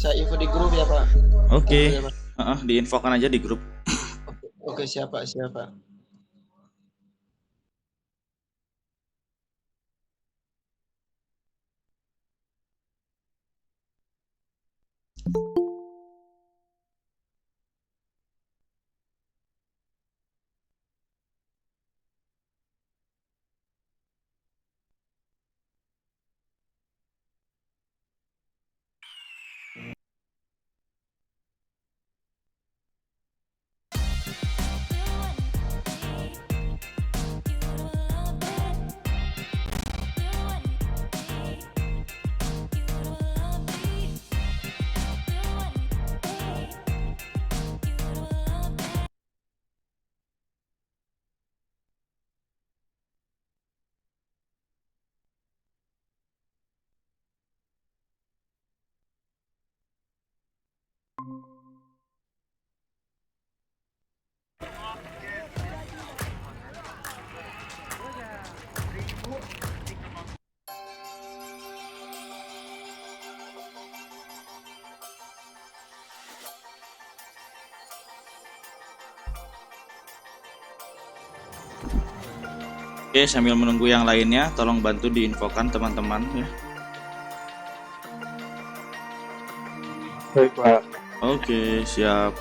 bisa info di grup ya Pak. Oke, Info ya Pak. diinfokan aja di grup. Oke siapa siapa. Oke, sambil menunggu yang lainnya, tolong bantu diinfokan teman-teman ya. Baik, Pak. Oke, siap.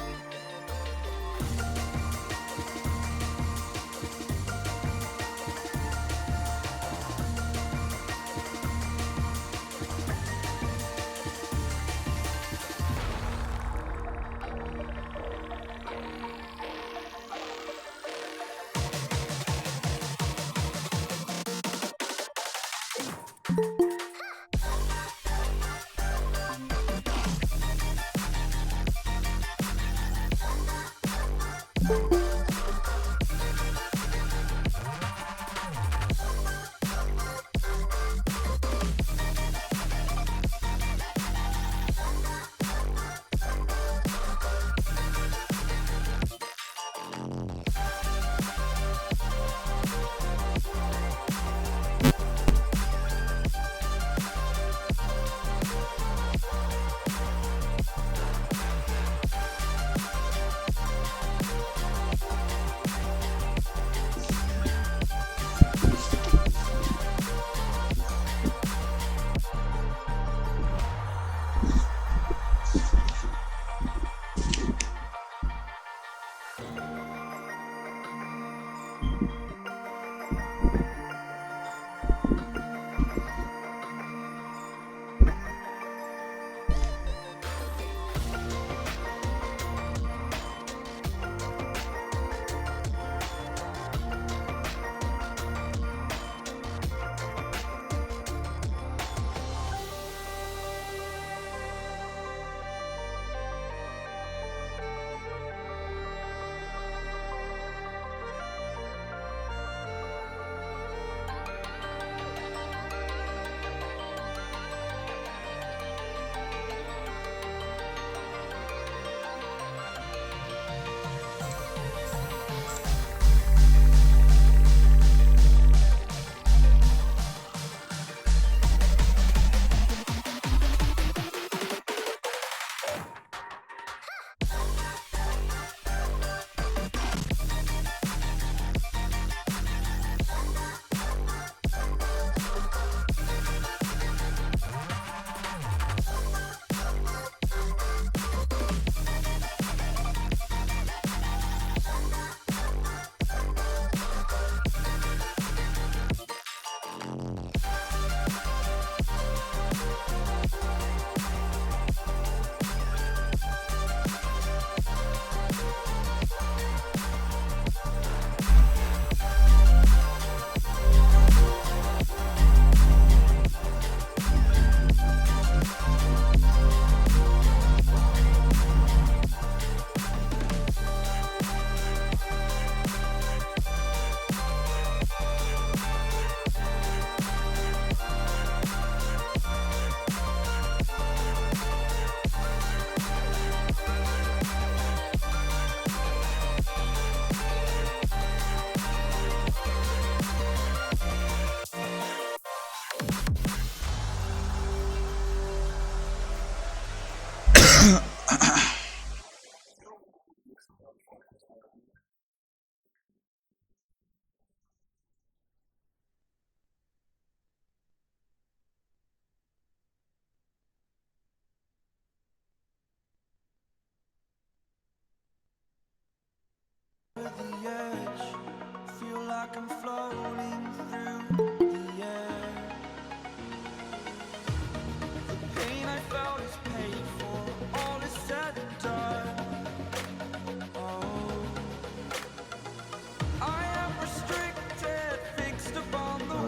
Selamat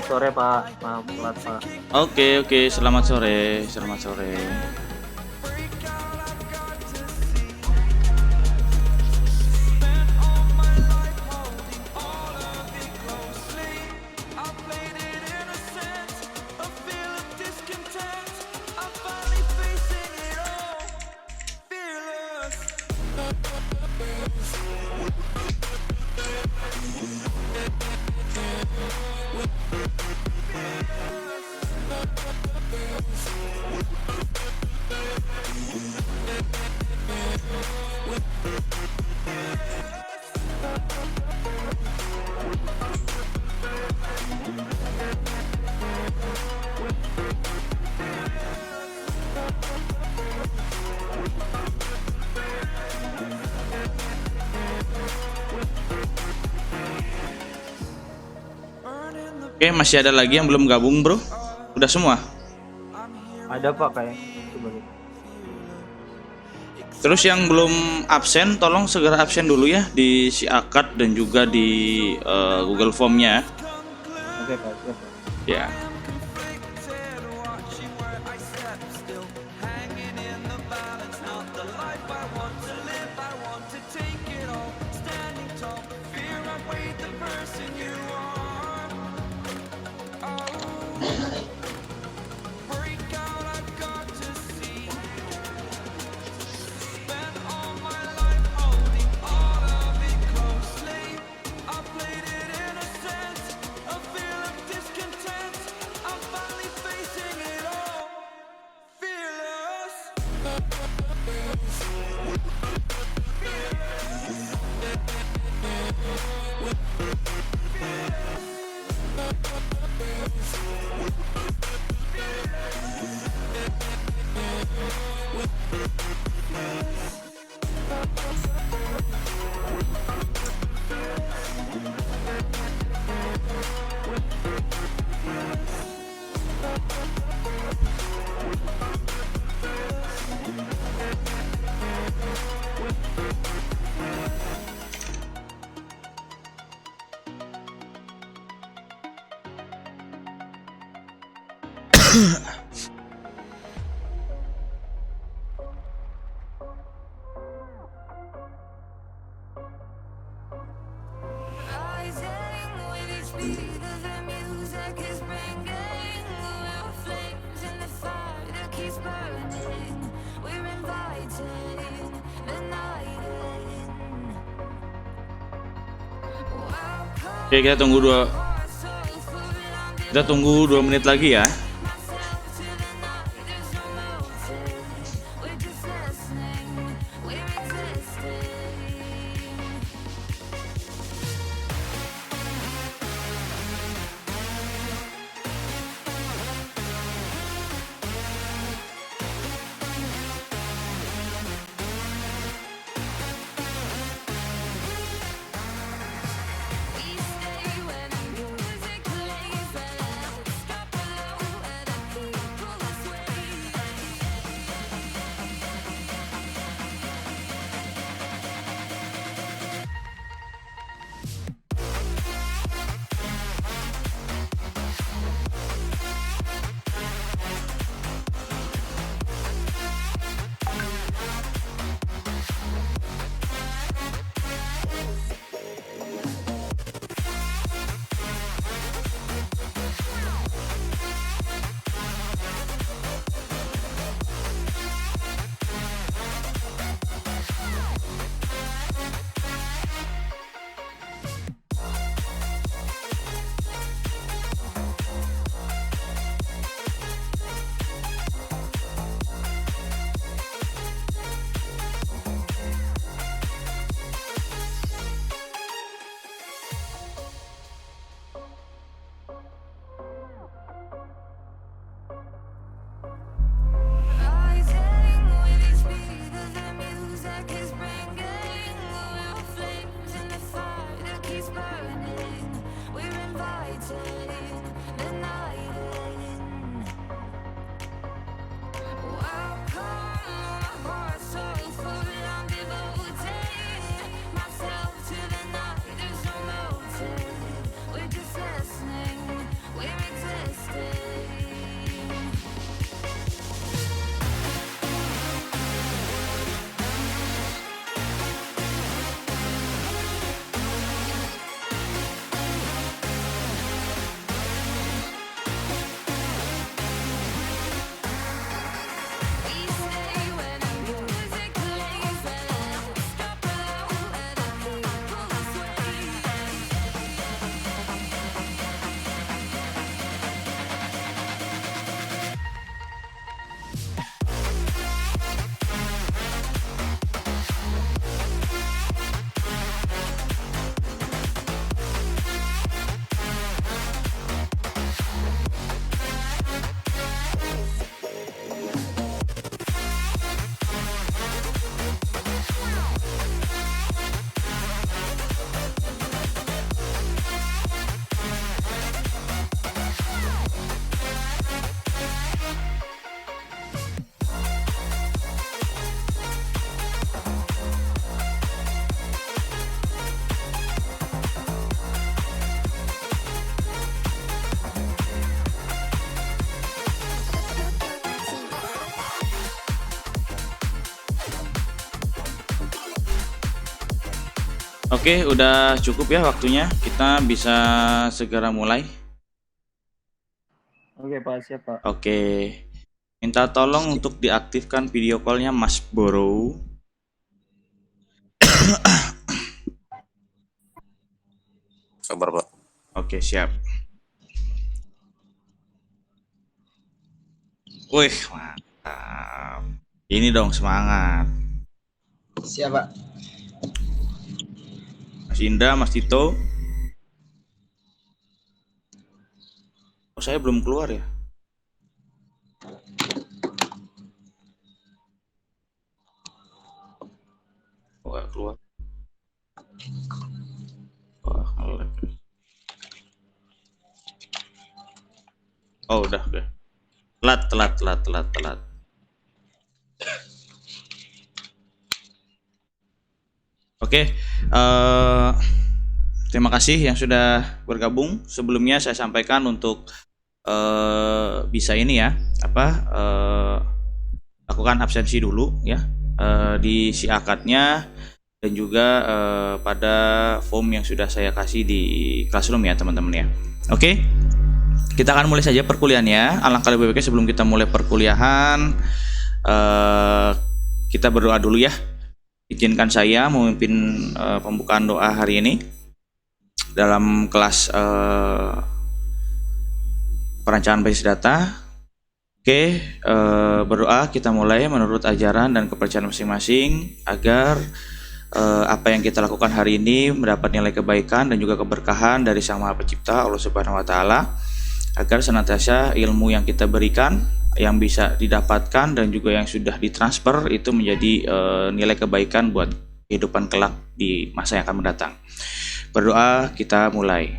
sore Pak, maaf telat Pak. Oke, selamat sore. Oke, masih ada lagi yang belum gabung, bro? Udah semua? Ada Pak kayak. Coba lihat. Terus yang belum absen, tolong segera absen dulu ya di si akad dan juga di Google Form-nya. Oke Pak, siap Pak. Ya. Oke, kita tunggu 2 menit lagi ya. Oke, udah cukup ya waktunya. Kita bisa segera mulai. Oke Pak, siap Pak. Oke. Minta tolong untuk diaktifkan video call-nya Mas Boro. Sabar, Pak. Oke, siap. Wih, mantap. Ini dong semangat. Siap, Pak. Mas Indra, Mas Tito. Oh, saya belum keluar ya? Oh, nggak keluar. Wah, nge-lag. Oh, udah. Telat. Oke, terima kasih yang sudah bergabung. Sebelumnya saya sampaikan untuk bisa ini ya, lakukan absensi dulu ya di si akadnya dan juga pada form yang sudah saya kasih di classroom ya teman-teman ya. Oke, kita akan mulai saja perkuliahannya. Alangkah lebih baiknya sebelum kita mulai perkuliahan kita berdoa dulu ya. Izinkan saya memimpin pembukaan doa hari ini dalam kelas perancangan basis data. Oke, berdoa kita mulai menurut ajaran dan kepercayaan masing-masing agar apa yang kita lakukan hari ini mendapat nilai kebaikan dan juga keberkahan dari Sang Maha Pencipta Allah Subhanahu wa taala, agar senantiasa ilmu yang kita berikan yang bisa didapatkan dan juga yang sudah ditransfer itu menjadi nilai kebaikan buat kehidupan kelak di masa yang akan mendatang. Berdoa kita mulai.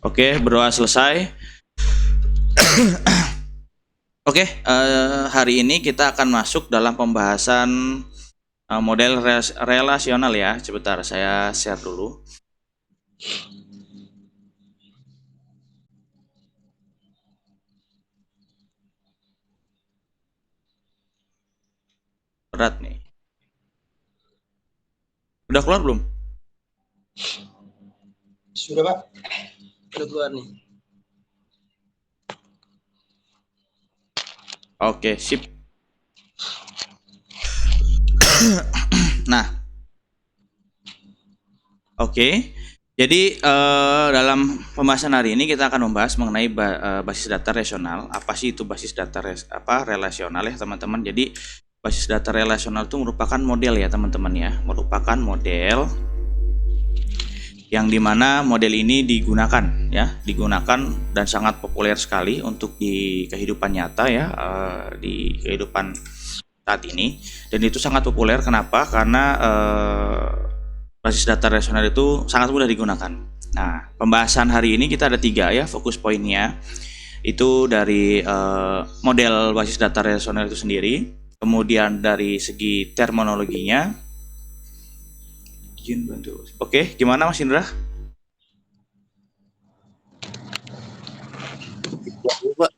Oke, berdoa selesai. Oke, hari ini kita akan masuk dalam pembahasan model relasional ya. Sebentar, saya share dulu. Berat nih. Udah keluar belum? Sudah, Pak. Udah keluar nih. Oke, sip. Nah, oke. Jadi dalam pembahasan hari ini kita akan membahas mengenai basis data relasional. Apa sih itu basis data relasional ya teman-teman? Jadi basis data relasional itu merupakan model ya teman-teman ya, merupakan model yang dimana model ini digunakan dan sangat populer sekali untuk di kehidupan nyata ya, di kehidupan saat ini, dan itu sangat populer. Kenapa? Karena basis data relasional itu sangat mudah digunakan. Nah, pembahasan hari ini kita ada 3 ya fokus poinnya, itu dari model basis data relasional itu sendiri, kemudian dari segi terminologinya. Izin bantu. Oke, gimana Mas Indra? Pak,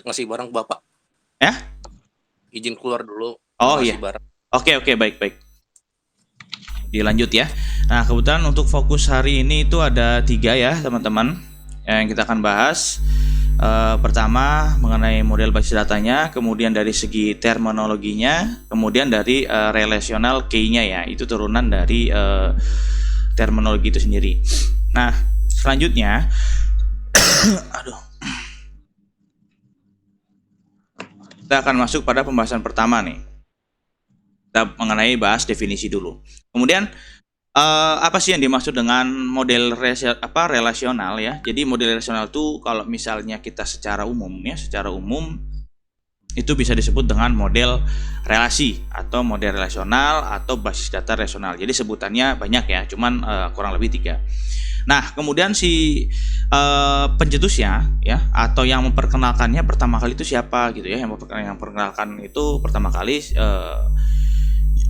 ngasih barang ke Bapak. Ya? Izin keluar dulu. Oh iya. Barang. Oke, baik. Dilanjut ya. Nah, kebetulan untuk fokus hari ini itu ada 3 ya teman-teman yang kita akan bahas. Pertama mengenai model basis datanya, kemudian dari segi terminologinya, kemudian dari relational key-nya ya, itu turunan dari terminologi itu sendiri. Nah, selanjutnya kita akan masuk pada pembahasan pertama nih. Kita mengenai bahas definisi dulu. Kemudian apa sih yang dimaksud dengan model relasional ya? Jadi model relasional itu kalau misalnya kita secara umum itu bisa disebut dengan model relasi atau model relasional atau basis data relasional. Jadi sebutannya banyak ya, cuman kurang lebih 3. Nah, kemudian si pencetusnya ya atau yang memperkenalkannya pertama kali itu siapa gitu ya? Yang memperkenalkan itu pertama kali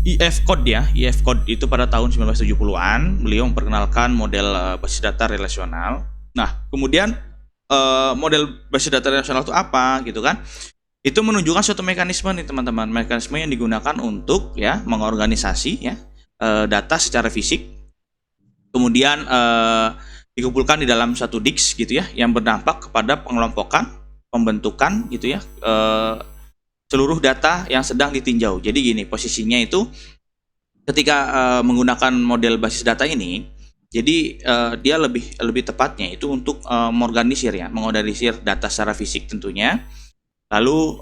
IF Code ya. IF Code itu pada tahun 1970-an beliau memperkenalkan model basis data relasional. Nah, kemudian model basis data relasional itu apa gitu kan? Itu menunjukkan suatu mekanisme nih teman-teman, mekanisme yang digunakan untuk ya mengorganisasi ya data secara fisik, kemudian dikumpulkan di dalam satu disk gitu ya, yang berdampak kepada pengelompokan, pembentukan gitu ya seluruh data yang sedang ditinjau. Jadi gini posisinya itu ketika menggunakan model basis data ini, jadi dia lebih tepatnya itu untuk mengorganisir data secara fisik tentunya. Lalu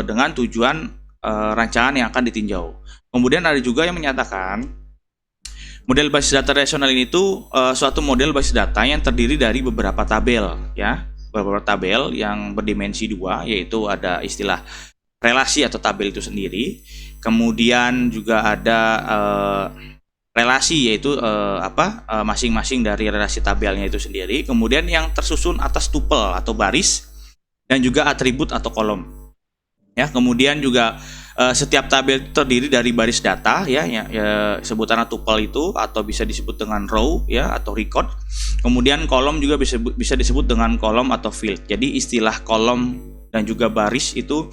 dengan tujuan rancangan yang akan ditinjau. Kemudian ada juga yang menyatakan model basis data relasional ini tuh suatu model basis data yang terdiri dari beberapa tabel ya, beberapa tabel yang berdimensi 2, yaitu ada istilah relasi atau tabel itu sendiri. Kemudian juga ada relasi, yaitu masing-masing dari relasi tabelnya itu sendiri. Kemudian yang tersusun atas tupel atau baris, dan juga atribut atau kolom. Ya, kemudian juga setiap tabel terdiri dari baris data ya sebutan tupel itu, atau bisa disebut dengan row ya atau record. Kemudian kolom juga bisa disebut dengan kolom atau field. Jadi istilah kolom dan juga baris itu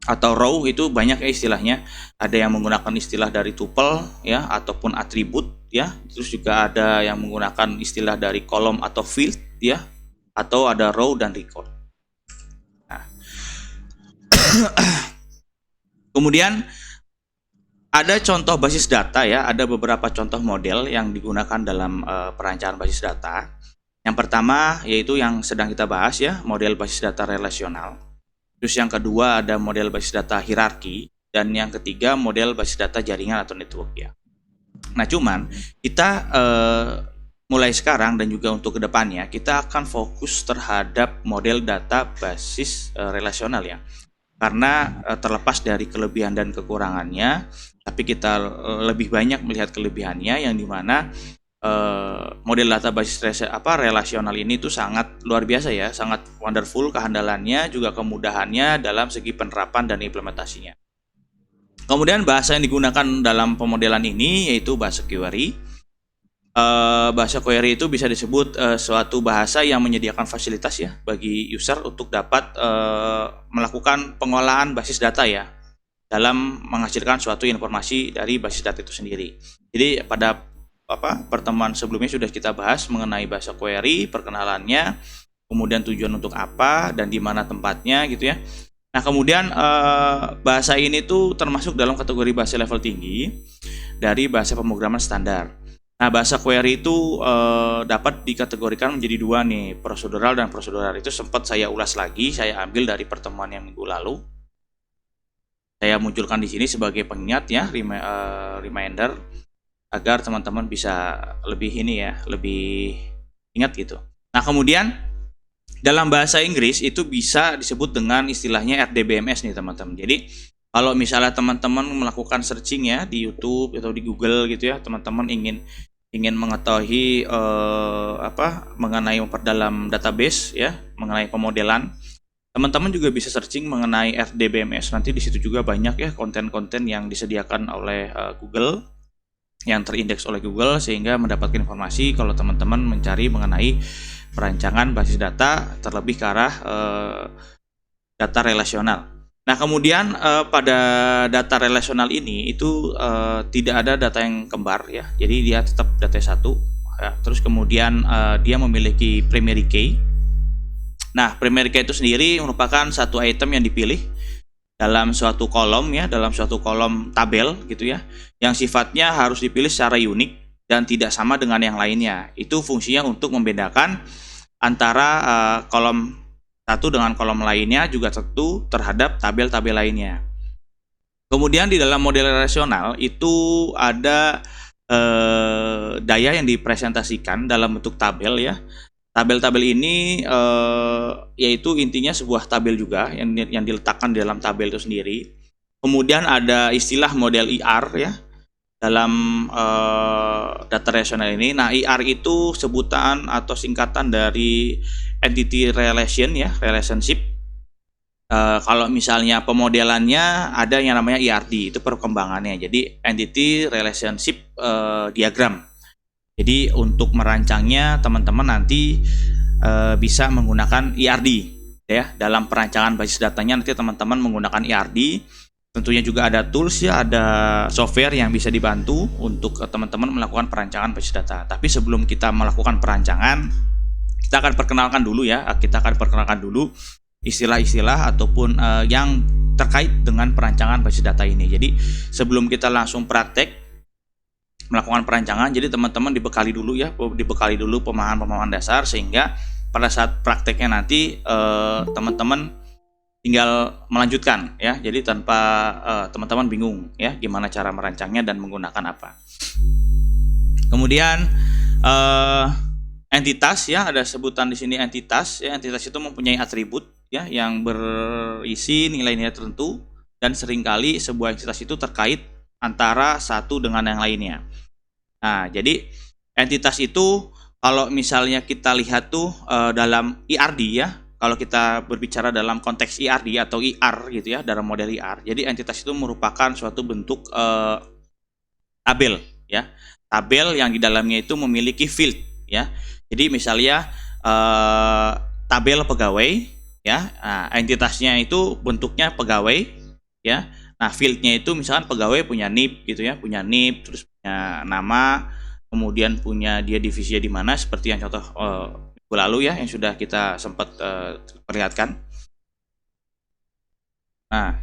atau row itu banyak ya istilahnya. Ada yang menggunakan istilah dari tuple ya ataupun atribut ya. Terus juga ada yang menggunakan istilah dari kolom atau field ya, atau ada row dan record. Nah. Kemudian ada contoh basis data ya, ada beberapa contoh model yang digunakan dalam perancangan basis data. Yang pertama yaitu yang sedang kita bahas ya, model basis data relasional. Terus yang kedua ada model basis data hierarki, dan yang ketiga model basis data jaringan atau network ya. Nah, cuman kita mulai sekarang dan juga untuk kedepannya kita akan fokus terhadap model data basis relasional ya. Karena terlepas dari kelebihan dan kekurangannya, tapi kita lebih banyak melihat kelebihannya, yang dimana model data basis relasional ini tuh sangat luar biasa ya, sangat wonderful kehandalannya, juga kemudahannya dalam segi penerapan dan implementasinya. Kemudian bahasa yang digunakan dalam pemodelan ini yaitu bahasa query. Bahasa query itu bisa disebut suatu bahasa yang menyediakan fasilitas ya bagi user untuk dapat melakukan pengolahan basis data ya, dalam menghasilkan suatu informasi dari basis data itu sendiri. Jadi pada pertemuan sebelumnya sudah kita bahas mengenai bahasa query, perkenalannya, kemudian tujuan untuk apa dan di mana tempatnya gitu ya. Nah, kemudian bahasa ini tuh termasuk dalam kategori bahasa level tinggi dari bahasa pemrograman standar. Nah, bahasa query itu dapat dikategorikan menjadi dua nih, prosedural dan prosedural. Itu sempat saya ulas lagi, saya ambil dari pertemuan yang minggu lalu. Saya munculkan di sini sebagai pengingat ya, reminder, agar teman-teman bisa lebih lebih ingat gitu. Nah, kemudian dalam bahasa Inggris itu bisa disebut dengan istilahnya RDBMS nih teman-teman. Jadi kalau misalnya teman-teman melakukan searching ya di YouTube atau di Google gitu ya, teman-teman ingin mengetahui mengenai memperdalam database ya, mengenai pemodelan, teman-teman juga bisa searching mengenai RDBMS. Nanti di situ juga banyak ya konten-konten yang disediakan oleh Google, yang terindeks oleh Google, sehingga mendapatkan informasi kalau teman-teman mencari mengenai perancangan basis data, terlebih ke arah data relasional. Nah, kemudian pada data relasional ini itu tidak ada data yang kembar ya, jadi dia tetap data satu ya. Terus kemudian dia memiliki primary key. Nah, primary key itu sendiri merupakan satu item yang dipilih dalam suatu kolom ya, dalam suatu kolom tabel gitu ya, yang sifatnya harus dipilih secara unik dan tidak sama dengan yang lainnya. Itu fungsinya untuk membedakan antara kolom satu dengan kolom lainnya, juga tentu terhadap tabel-tabel lainnya. Kemudian di dalam model relasional itu ada daya yang dipresentasikan dalam bentuk tabel ya. Tabel-tabel ini yaitu intinya sebuah tabel juga yang diletakkan di dalam tabel itu sendiri. Kemudian ada istilah model IR ya dalam data relational ini. Nah, IR itu sebutan atau singkatan dari entity relation ya, relationship. Kalau misalnya pemodelannya ada yang namanya ERD, itu perkembangannya. Jadi Entity Relationship Diagram. Jadi untuk merancangnya teman-teman nanti bisa menggunakan ERD ya. Dalam perancangan basis datanya nanti teman-teman menggunakan ERD. Tentunya juga ada tools ya, ada software yang bisa dibantu untuk teman-teman melakukan perancangan basis data. Tapi sebelum kita melakukan perancangan, kita akan perkenalkan dulu ya. Kita akan perkenalkan dulu istilah-istilah ataupun yang terkait dengan perancangan basis data ini. Jadi sebelum kita langsung praktek melakukan perancangan, jadi teman-teman dibekali dulu ya, dibekali dulu pemahaman-pemahaman dasar sehingga pada saat prakteknya nanti teman-teman tinggal melanjutkan ya. Jadi tanpa teman-teman bingung ya gimana cara merancangnya dan menggunakan apa. Kemudian entitas ya, ada sebutan di sini entitas ya. Entitas itu mempunyai atribut ya yang berisi nilai-nilai tertentu, dan seringkali sebuah entitas itu terkait antara satu dengan yang lainnya. Nah, jadi entitas itu kalau misalnya kita lihat tuh dalam ERD ya, kalau kita berbicara dalam konteks ERD atau IR gitu ya, dalam model IR. Jadi entitas itu merupakan suatu bentuk tabel ya. Tabel yang di dalamnya itu memiliki field ya. Jadi misalnya tabel pegawai ya, nah, entitasnya itu bentuknya pegawai ya. Nah, fieldnya itu misalkan pegawai punya NIP gitu ya, punya NIP, terus punya nama, kemudian punya dia divisinya di mana, seperti yang contoh minggu lalu ya, yang sudah kita sempat perlihatkan. Nah,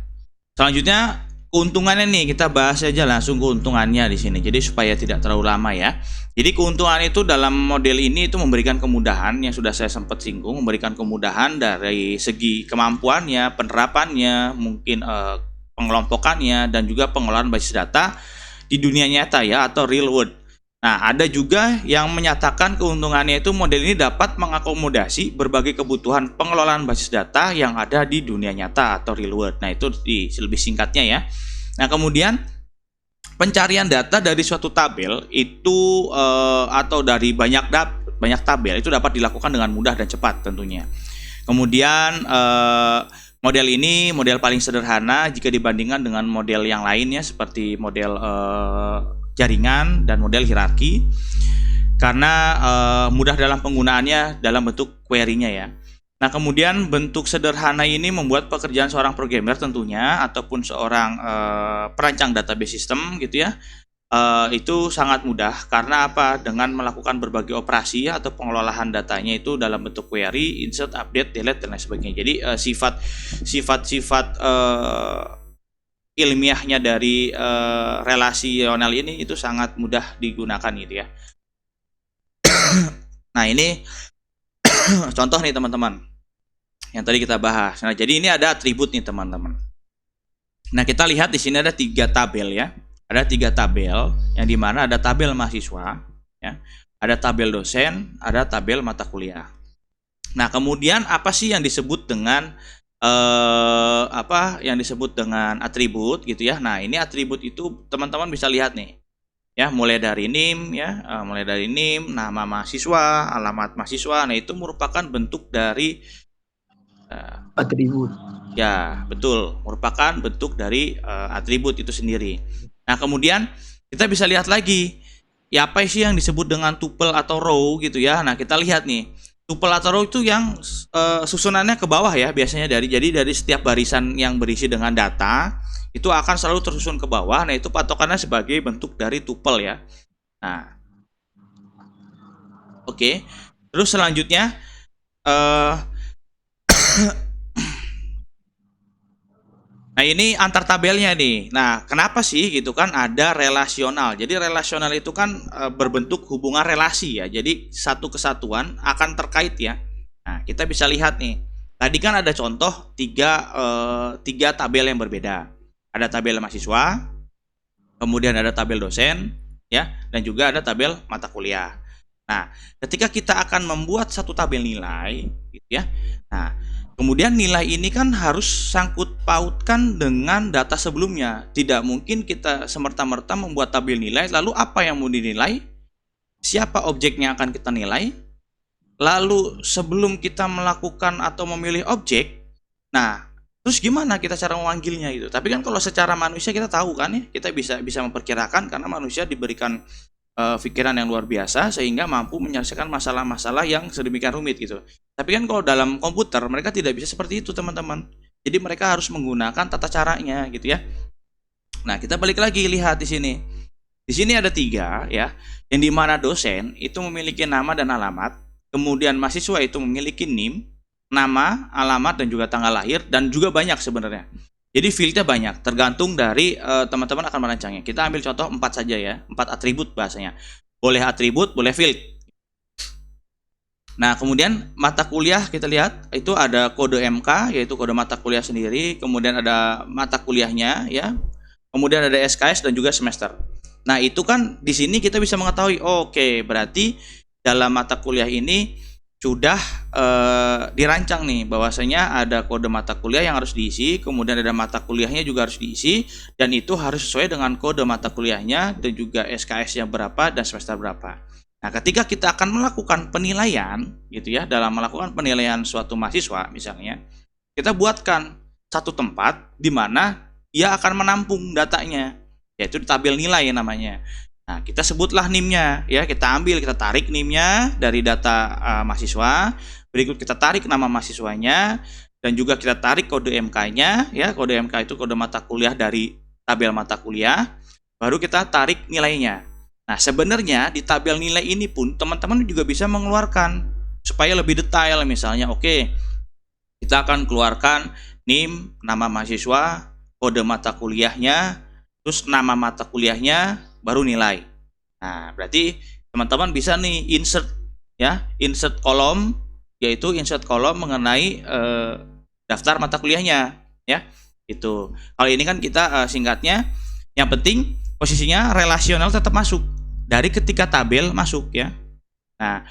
selanjutnya keuntungannya nih, kita bahas aja langsung keuntungannya di sini. Jadi supaya tidak terlalu lama ya. Jadi keuntungan itu dalam model ini itu memberikan kemudahan yang sudah saya sempat singgung, memberikan kemudahan dari segi kemampuannya, penerapannya, mungkin pengelompokannya, dan juga pengelolaan basis data di dunia nyata ya, atau real world. Nah, ada juga yang menyatakan keuntungannya itu model ini dapat mengakomodasi berbagai kebutuhan pengelolaan basis data yang ada di dunia nyata atau real world. Nah, itu lebih singkatnya ya. Nah, kemudian pencarian data dari suatu tabel itu atau dari banyak tabel itu dapat dilakukan dengan mudah dan cepat tentunya. Kemudian model ini model paling sederhana jika dibandingkan dengan model yang lainnya seperti model jaringan dan model hierarki, karena mudah dalam penggunaannya dalam bentuk query-nya ya. Nah, kemudian bentuk sederhana ini membuat pekerjaan seorang programmer tentunya ataupun seorang perancang database system gitu ya, itu sangat mudah karena apa? Dengan melakukan berbagai operasi atau pengelolaan datanya itu dalam bentuk query, insert, update, delete, dan lain sebagainya. Jadi sifat-sifat ilmiahnya dari relasional ini itu sangat mudah digunakan gitu ya. Nah, ini contoh nih teman-teman yang tadi kita bahas. Nah, jadi ini ada atribut nih teman-teman. Nah, kita lihat di sini ada 3 tabel ya. Ada 3 tabel yang dimana ada tabel mahasiswa, ya, ada tabel dosen, ada tabel mata kuliah. Nah, kemudian apa sih yang disebut dengan atribut gitu ya? Nah, ini atribut itu teman-teman bisa lihat nih, ya, mulai dari NIM ya, nama mahasiswa, alamat mahasiswa. Nah, itu merupakan bentuk dari Atribut. ya, betul, merupakan bentuk dari atribut itu sendiri. Nah, kemudian kita bisa lihat lagi, ya, apa sih yang disebut dengan tuple atau row gitu ya. Nah, kita lihat nih, tuple atau row itu yang susunannya ke bawah ya, biasanya jadi dari setiap barisan yang berisi dengan data itu akan selalu tersusun ke bawah. Nah, itu patokannya sebagai bentuk dari tuple ya. Nah, oke. Terus selanjutnya nah, ini antar tabelnya nih. Nah, kenapa sih gitu kan ada relasional. Jadi relasional itu kan berbentuk hubungan relasi ya. Jadi satu kesatuan akan terkait ya. Nah, kita bisa lihat nih. Tadi kan ada contoh tiga tabel yang berbeda. Ada tabel mahasiswa, kemudian ada tabel dosen ya, dan juga ada tabel mata kuliah. Nah, ketika kita akan membuat satu tabel nilai gitu ya. Nah, kemudian nilai ini kan harus sangkut pautkan dengan data sebelumnya. Tidak mungkin kita semerta-merta membuat tabel nilai, lalu apa yang mau dinilai, siapa objeknya akan kita nilai, lalu sebelum kita melakukan atau memilih objek, nah, Terus gimana kita cara memanggilnya gitu? Tapi kan kalau secara manusia kita tahu kan ya, kita bisa memperkirakan karena manusia diberikan pikiran yang luar biasa sehingga mampu menyelesaikan masalah-masalah yang sedemikian rumit gitu. Tapi kan kalau dalam komputer mereka tidak bisa seperti itu teman-teman. Jadi mereka harus menggunakan tata caranya gitu ya. Nah kita balik lagi lihat di sini. Di sini ada 3 ya, yang dimana dosen itu memiliki nama dan alamat, kemudian mahasiswa itu memiliki NIM, nama, alamat, dan juga tanggal lahir, dan juga banyak sebenarnya. Jadi fieldnya banyak, tergantung dari teman-teman akan merancangnya. Kita ambil contoh 4 saja ya, 4 atribut bahasanya. Boleh atribut, boleh field. Nah, kemudian mata kuliah kita lihat itu ada kode MK, yaitu kode mata kuliah sendiri, kemudian ada mata kuliahnya ya. Kemudian ada SKS dan juga semester. Nah, itu kan di sini kita bisa mengetahui, oke, berarti dalam mata kuliah ini sudah dirancang nih bahwasanya ada kode mata kuliah yang harus diisi, kemudian ada mata kuliahnya juga harus diisi, dan itu harus sesuai dengan kode mata kuliahnya dan juga SKS-nya berapa dan semester berapa. Nah, ketika kita akan melakukan penilaian gitu ya, dalam melakukan penilaian suatu mahasiswa misalnya, kita buatkan satu tempat di mana ia akan menampung datanya, yaitu tabel nilai namanya. Nah, kita sebutlah NIM-nya ya, kita tarik NIM-nya dari data mahasiswa, berikut kita tarik nama mahasiswanya, dan juga kita tarik kode MK-nya ya, kode MK itu kode mata kuliah dari tabel mata kuliah, baru kita tarik nilainya. Nah, sebenarnya di tabel nilai ini pun teman-teman juga bisa mengeluarkan supaya lebih detail, misalnya oke, kita akan keluarkan NIM, nama mahasiswa, kode mata kuliahnya, terus nama mata kuliahnya, baru nilai. Nah, berarti teman-teman bisa nih insert kolom, yaitu insert kolom mengenai daftar mata kuliahnya ya. Itu. Kalau ini kan kita singkatnya, yang penting posisinya relasional tetap masuk dari ketika tabel masuk ya. Nah,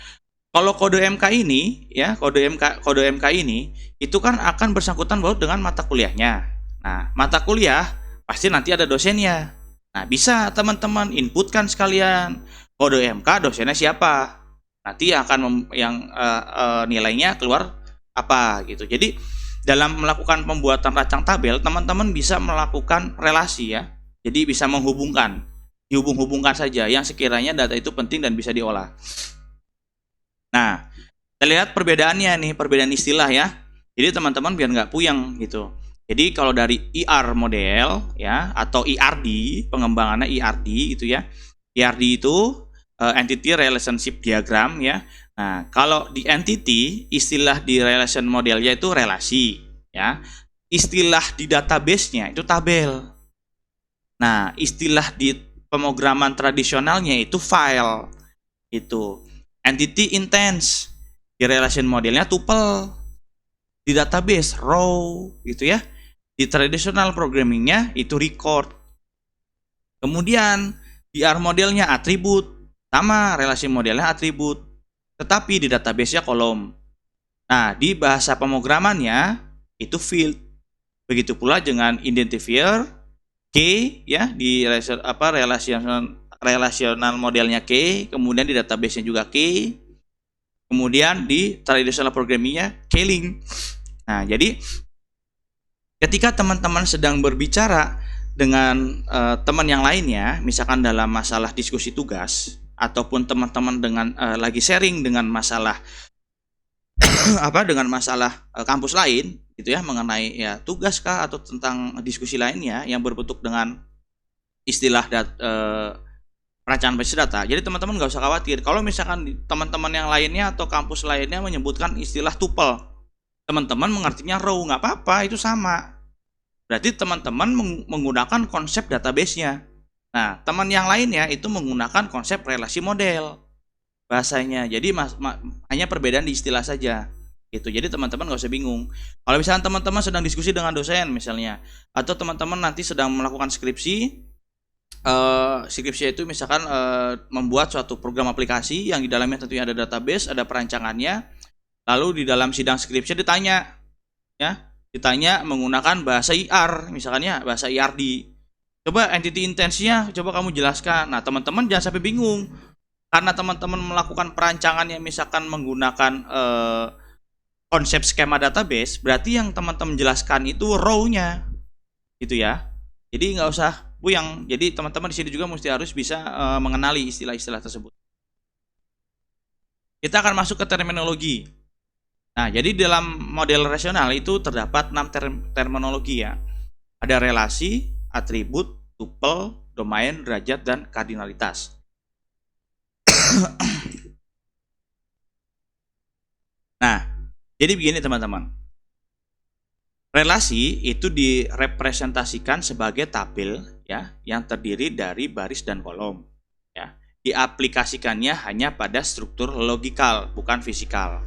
kalau kode MK ini ya, kode MK ini itu kan akan bersangkutan baut dengan mata kuliahnya. Nah, mata kuliah pasti nanti ada dosennya. Nah, bisa teman-teman inputkan sekalian kode MK dosennya siapa. Nanti akan nilainya keluar apa gitu. Jadi dalam melakukan pembuatan rancang tabel, teman-teman bisa melakukan relasi ya. Jadi bisa dihubung-hubungkan saja yang sekiranya data itu penting dan bisa diolah. Nah, kita lihat perbedaannya nih, perbedaan istilah ya. Jadi teman-teman biar nggak puyeng gitu. Jadi kalau dari IR model ya, atau IRD, pengembangannya IRD itu ya. IRD itu entity relationship diagram ya. Nah, kalau di entity, istilah di relation modelnya itu relasi ya. Istilah di database-nya itu tabel. Nah, istilah di pemrograman tradisionalnya itu file. Itu. Entity intense, di relation modelnya tuple. Di database row gitu ya. Di traditional programmingnya itu record. Kemudian di R modelnya atribut, sama relasi modelnya atribut, tetapi di database-nya kolom. Nah, di bahasa pemrogramannya itu field. Begitu pula dengan identifier key ya, di relational modelnya key, kemudian di database-nya juga key. Kemudian di traditional programming-nya keyling. Nah, jadi ketika teman-teman sedang berbicara dengan teman yang lainnya, misalkan dalam masalah diskusi tugas, ataupun teman-teman dengan lagi sharing dengan masalah dengan masalah kampus lain, gitu ya, mengenai ya tugas kah atau tentang diskusi lainnya yang berbentuk dengan istilah perancangan basis data. Jadi teman-teman nggak usah khawatir kalau misalkan teman-teman yang lainnya atau kampus lainnya menyebutkan istilah tuple, teman-teman mengertinya row, nggak apa-apa, itu sama. Berarti teman-teman menggunakan konsep database-nya. Nah, teman yang lainnya itu menggunakan konsep relasi model bahasanya. Jadi hanya perbedaan di istilah saja. Gitu. Jadi teman-teman nggak usah bingung. Kalau misalnya teman-teman sedang diskusi dengan dosen misalnya, atau teman-teman nanti sedang melakukan skripsi, itu misalkan membuat suatu program aplikasi yang di dalamnya tentunya ada database, ada perancangannya. Lalu di dalam sidang skripsi ditanya menggunakan bahasa IR, misalkan ya bahasa IRD. Coba entity intensinya, coba kamu jelaskan. Nah, teman-teman jangan sampai bingung karena teman-teman melakukan perancangannya misalkan menggunakan konsep skema database, berarti yang teman-teman jelaskan itu row-nya, gitu ya. Jadi nggak usah buyang. Jadi teman-teman di sini juga mesti harus bisa mengenali istilah-istilah tersebut. Kita akan masuk ke terminologi. Nah, jadi dalam model rasional itu terdapat 6 terminologi ya. Ada relasi, atribut, tuple, domain, derajat, dan kardinalitas. Nah, jadi begini teman-teman. Relasi itu direpresentasikan sebagai tabel ya, yang terdiri dari baris dan kolom ya. Diaplikasikannya hanya pada struktur logikal, bukan fisikal.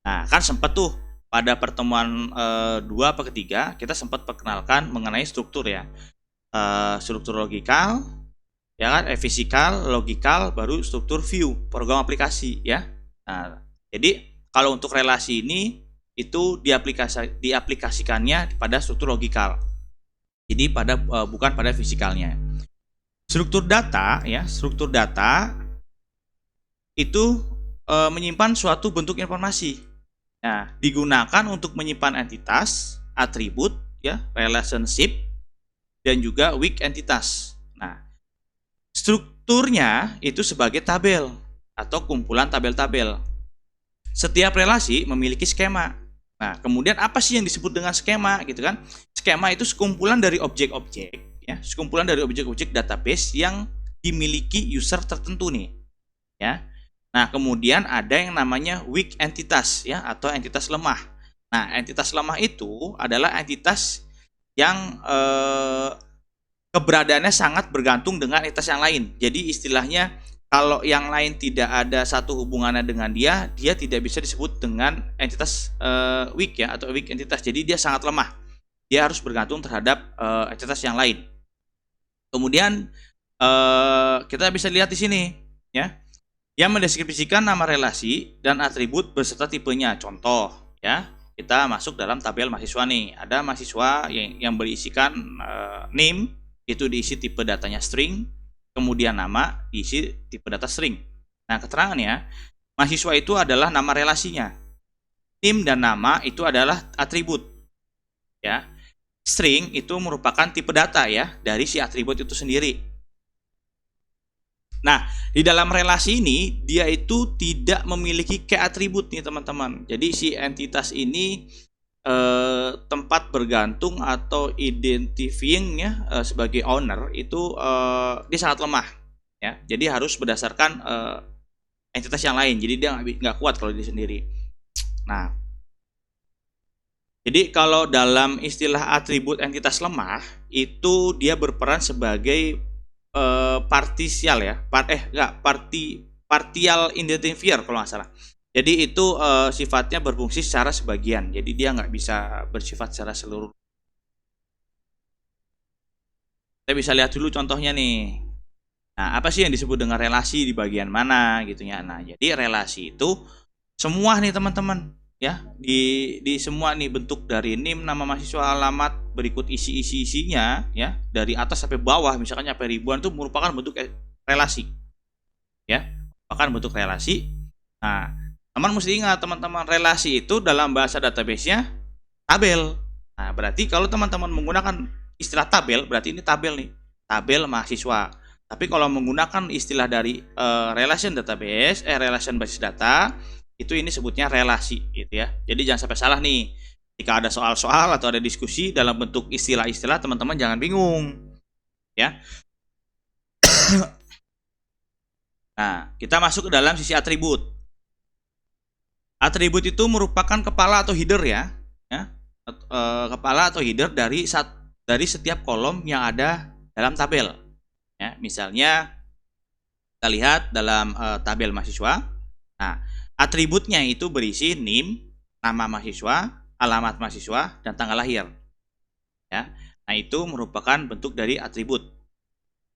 Nah, kan sempat tuh pada pertemuan 2 apa ketiga kita sempat perkenalkan mengenai struktur ya. Struktur logikal ya kan, fisikal, logikal, baru struktur view, program aplikasi ya. Nah, jadi kalau untuk relasi ini itu diaplikasikannya pada struktur logikal. Jadi bukan pada fisikalnya. Struktur data ya, struktur data itu menyimpan suatu bentuk informasi. Nah, digunakan untuk menyimpan entitas, atribut ya, relationship, dan juga weak entitas. Nah, strukturnya itu sebagai tabel atau kumpulan tabel-tabel. Setiap relasi memiliki skema. Nah, kemudian apa sih yang disebut dengan skema gitu kan? Skema itu sekumpulan dari objek-objek ya, sekumpulan dari objek-objek database yang dimiliki user tertentu nih. Ya. Nah, kemudian ada yang namanya weak entitas ya, atau entitas lemah. Nah, entitas lemah itu adalah entitas yang keberadaannya sangat bergantung dengan entitas yang lain. Jadi istilahnya kalau yang lain tidak ada satu hubungannya dengan dia tidak bisa disebut dengan entitas weak ya, atau weak entitas. Jadi dia sangat lemah. Dia harus bergantung terhadap entitas yang lain. Kemudian kita bisa lihat di sini ya, yang mendeskripsikan nama relasi dan atribut beserta tipenya. Contoh ya, kita masuk dalam tabel mahasiswa nih. Ada mahasiswa yang berisikan name, itu diisi tipe datanya string. Kemudian nama diisi tipe data string. Nah, keterangannya, mahasiswa itu adalah nama relasinya. Tim dan nama itu adalah atribut. Ya. String itu merupakan tipe data ya dari si atribut itu sendiri. Nah, di dalam relasi ini dia itu tidak memiliki key atribut nih teman-teman. Jadi si entitas ini tempat bergantung atau identifyingnya sebagai owner itu dia sangat lemah ya. Jadi harus berdasarkan entitas yang lain. Jadi dia nggak kuat kalau dia sendiri. Nah, jadi kalau dalam istilah atribut entitas lemah itu dia berperan sebagai partisial ya, partial identifier kalau nggak salah. Jadi itu sifatnya berfungsi secara sebagian. Jadi dia nggak bisa bersifat secara seluruh. Kita bisa lihat dulu contohnya nih. Nah, apa sih yang disebut dengan relasi di bagian mana gitu ya. Nah, jadi relasi itu semua nih teman-teman ya, di semua nih bentuk dari NIM, nama mahasiswa, alamat, berikut isinya ya, dari atas sampai bawah misalkan sampai ribuan itu merupakan bentuk relasi. Ya, merupakan bentuk relasi. Nah, teman mesti ingat teman-teman, relasi itu dalam bahasa database-nya tabel. Nah, berarti kalau teman-teman menggunakan istilah tabel, berarti ini tabel nih, tabel mahasiswa. Tapi kalau menggunakan istilah dari relation database, relation basis data, itu ini sebutnya relasi gitu ya. Jadi jangan sampai salah nih. Jika ada soal-soal atau ada diskusi dalam bentuk istilah-istilah, teman-teman jangan bingung. Ya. Nah, kita masuk ke dalam sisi atribut. Atribut itu merupakan kepala atau header ya, kepala atau header dari setiap kolom yang ada dalam tabel. Ya, misalnya kita lihat dalam tabel mahasiswa. Nah, atributnya itu berisi NIM, nama mahasiswa, alamat mahasiswa, dan tanggal lahir. Ya, nah itu merupakan bentuk dari atribut.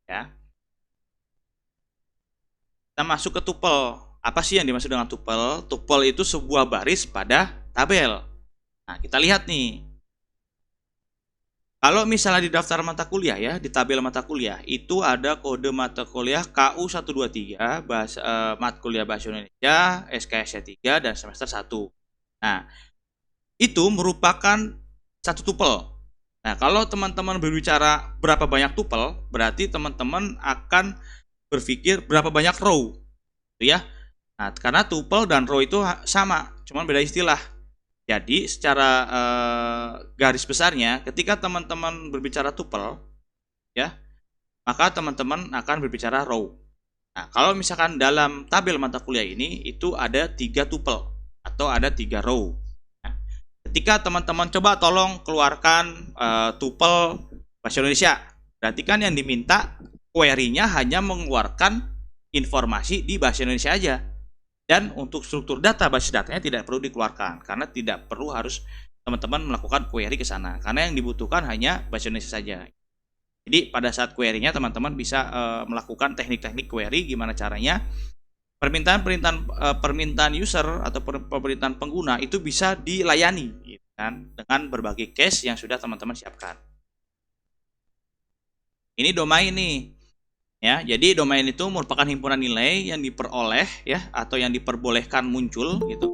Ya. Kita masuk ke tuple. Apa sih yang dimaksud dengan tuple? Tuple itu sebuah baris pada tabel. Nah, kita lihat nih. Kalau misalnya di daftar mata kuliah ya, di tabel mata kuliah, itu ada kode mata kuliah KU123, mata kuliah Bahasa Indonesia, SKS 3 dan semester 1. Nah, itu merupakan satu tupel. Nah, kalau teman-teman berbicara berapa banyak tupel, berarti teman-teman akan berpikir berapa banyak row, gitu ya. Nah, karena tupel dan row itu sama, cuman beda istilah. Jadi, secara garis besarnya, ketika teman-teman berbicara tupel, ya, maka teman-teman akan berbicara row. Nah, kalau misalkan dalam tabel mata kuliah ini, itu ada 3 tupel atau ada 3 row. Ketika teman-teman coba tolong keluarkan tupel bahasa Indonesia, berarti kan yang diminta query-nya hanya mengeluarkan informasi di bahasa Indonesia aja. Dan untuk struktur data, basis datanya tidak perlu dikeluarkan karena tidak perlu harus teman-teman melakukan query ke sana. Karena yang dibutuhkan hanya bahasa Indonesia saja. Jadi pada saat query-nya teman-teman bisa melakukan teknik-teknik query gimana caranya permintaan user atau permintaan pengguna itu bisa dilayani gitu kan, dengan berbagai case yang sudah teman-teman siapkan. Ini domain nih ya. Jadi domain itu merupakan himpunan nilai yang diperoleh ya atau yang diperbolehkan muncul gitu.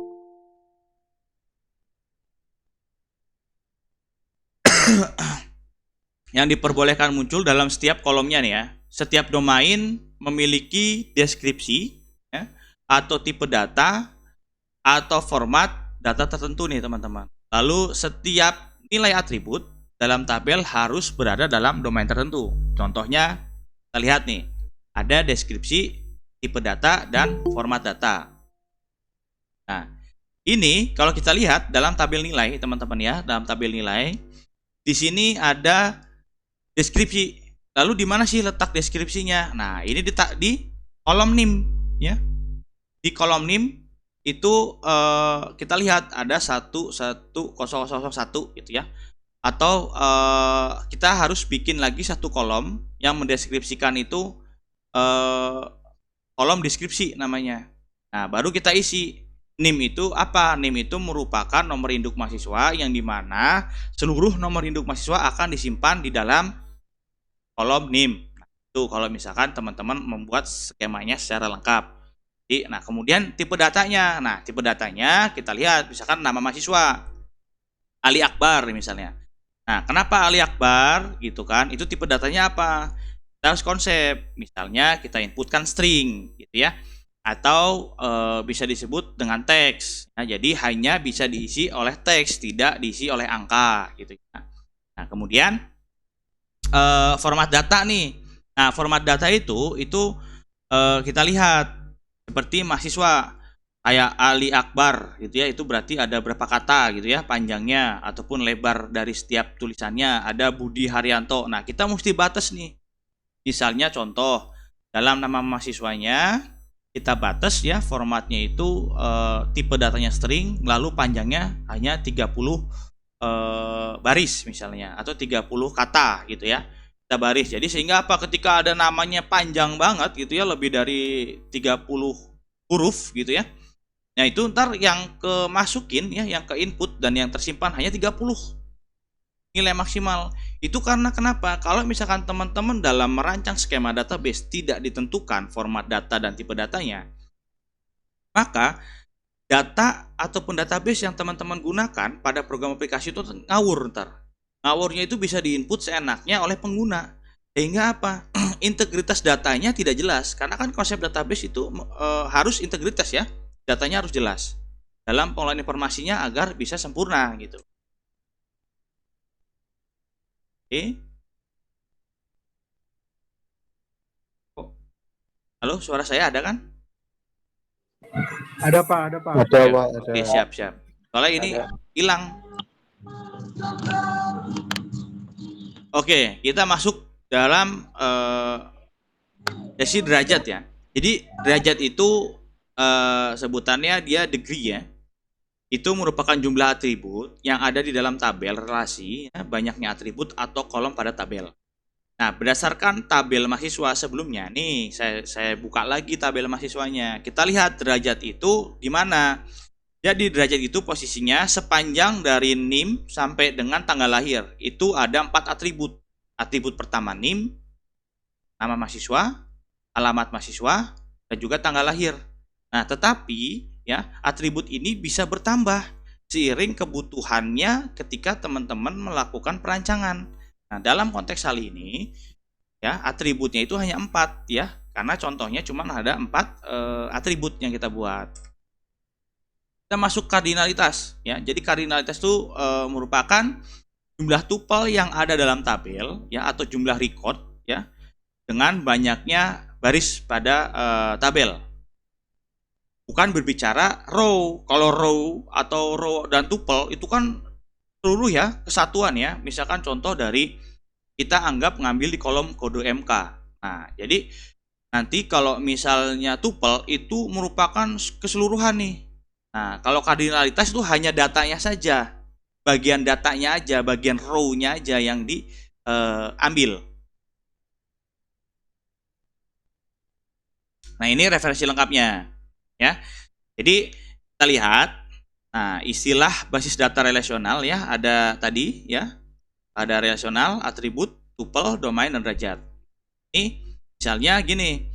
Yang diperbolehkan muncul dalam setiap kolomnya nih ya. Setiap domain memiliki deskripsi ya, atau tipe data atau format data tertentu nih teman-teman. Lalu setiap nilai atribut dalam tabel harus berada dalam domain tertentu. Contohnya kita lihat nih, ada deskripsi, tipe data, dan format data. Nah, ini kalau kita lihat dalam tabel nilai teman-teman ya, dalam tabel nilai di sini ada deskripsi. Lalu di mana sih letak deskripsinya? Nah, ini di kolom NIM ya. Di kolom NIM itu kita lihat ada 11001 gitu ya. Atau kita harus bikin lagi satu kolom yang mendeskripsikan itu kolom deskripsi namanya. Nah, baru kita isi. NIM itu apa? NIM itu merupakan nomor induk mahasiswa yang dimana seluruh nomor induk mahasiswa akan disimpan di dalam kolom NIM. Nah, itu kalau misalkan teman-teman membuat skemanya secara lengkap. Nah, kemudian tipe datanya. Nah, tipe datanya kita lihat misalkan nama mahasiswa Ali Akbar misalnya. Nah, kenapa Ali Akbar gitu kan? Itu tipe datanya apa? Kita harus konsep. Misalnya kita inputkan string gitu ya. Atau bisa disebut dengan teks. Nah, jadi hanya bisa diisi oleh teks, tidak diisi oleh angka gitu ya. Nah, kemudian format data nih. Nah, format data itu kita lihat seperti mahasiswa kayak Ali Akbar gitu ya, itu berarti ada berapa kata gitu ya panjangnya ataupun lebar dari setiap tulisannya. Ada Budi Haryanto. Nah, kita mesti batas nih. Misalnya contoh dalam nama mahasiswanya kita batas ya formatnya itu tipe datanya string, lalu panjangnya hanya 30 baris misalnya atau 30 kata gitu ya. Kita baris. Jadi sehingga apa, ketika ada namanya panjang banget gitu ya, lebih dari 30 huruf gitu ya. Nah, itu ntar yang kemasukin ya, yang ke input dan yang tersimpan hanya 30 nilai maksimal. Itu karena kenapa? Kalau misalkan teman-teman dalam merancang skema database tidak ditentukan format data dan tipe datanya, maka data ataupun database yang teman-teman gunakan pada program aplikasi itu ngawur ntar. Ngawurnya itu bisa diinput seenaknya oleh pengguna. Sehingga apa? Integritas datanya tidak jelas. Karena kan konsep database itu harus integritas ya. Datanya harus jelas dalam pengolahan informasinya agar bisa sempurna gitu. Oke. Halo, suara saya ada kan? Ada Pak, ada Pak. Ada, Pak. Ada. Oke, siap. Soalnya ini hilang. Oke, kita masuk dalam sesi derajat ya. Jadi derajat itu sebutannya dia degree ya. Itu merupakan jumlah atribut yang ada di dalam tabel relasi ya, banyaknya atribut atau kolom pada tabel. Nah, berdasarkan tabel mahasiswa sebelumnya nih, saya buka lagi tabel mahasiswanya. Kita lihat derajat itu di mana. Jadi derajat itu posisinya sepanjang dari NIM sampai dengan tanggal lahir. Itu ada 4 atribut. Atribut pertama NIM, nama mahasiswa, alamat mahasiswa, dan juga tanggal lahir. Nah, tetapi ya atribut ini bisa bertambah. seiring kebutuhannya ketika teman-teman melakukan perancangan. Nah, dalam konteks hal ini ya atributnya itu hanya 4 ya, karena contohnya cuma ada 4 atribut yang kita buat. Kita masuk kardinalitas ya. Jadi kardinalitas itu merupakan jumlah tuple yang ada dalam tabel ya, atau jumlah record ya, dengan banyaknya baris pada tabel. Bukan berbicara row. Kalau row atau row dan tuple itu kan seluruh ya, kesatuan ya. Misalkan contoh dari kita anggap ngambil di kolom kode MK. Nah, jadi nanti kalau misalnya tuple itu merupakan keseluruhan nih. Nah, kalau kardinalitas itu hanya datanya saja. Bagian datanya aja, bagian row-nya aja yang diambil. Nah, ini referensi lengkapnya ya. Jadi kita lihat, nah istilah basis data relasional ya, ada tadi ya, ada relasional, atribut, tuple, domain, dan derajat. Ini misalnya gini,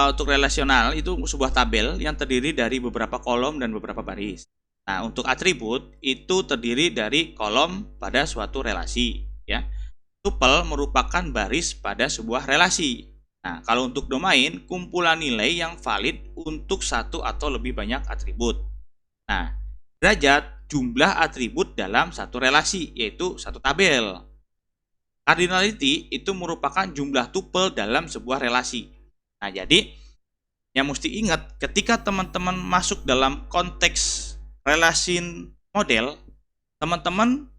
untuk relasional itu sebuah tabel yang terdiri dari beberapa kolom dan beberapa baris. Nah, untuk atribut itu terdiri dari kolom pada suatu relasi ya. Tuple merupakan baris pada sebuah relasi. Nah, kalau untuk domain, kumpulan nilai yang valid untuk satu atau lebih banyak atribut. Nah, derajat, jumlah atribut dalam satu relasi, yaitu satu tabel. Cardinality itu merupakan jumlah tuple dalam sebuah relasi. Nah, jadi yang mesti ingat ketika teman-teman masuk dalam konteks relasi model, teman-teman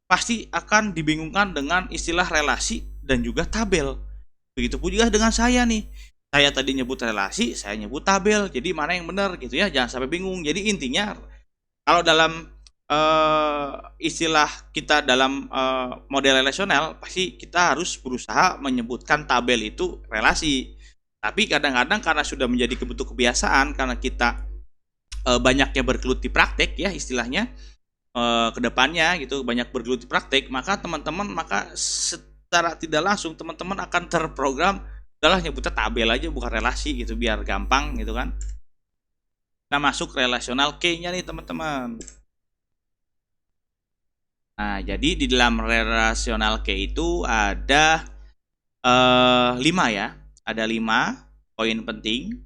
pasti akan dibingungkan dengan istilah relasi dan juga tabel. Begitupun juga dengan saya nih. Saya tadi nyebut relasi, saya nyebut tabel. Jadi mana yang benar gitu ya, jangan sampai bingung. Jadi intinya kalau dalam istilah kita dalam model relasional, pasti kita harus berusaha menyebutkan tabel itu relasi. Tapi kadang-kadang karena sudah menjadi kebiasaan, karena kita banyaknya bergelut di praktek ya istilahnya, kedepannya gitu banyak bergelut di praktek, maka teman-teman secara tidak langsung teman-teman akan terprogram udahlah nyebutnya tabel aja bukan relasi gitu biar gampang gitu kan. Nah, masuk relasional K-nya nih teman-teman. Nah, jadi di dalam relasional K itu ada 5 ya. Ada 5 poin penting.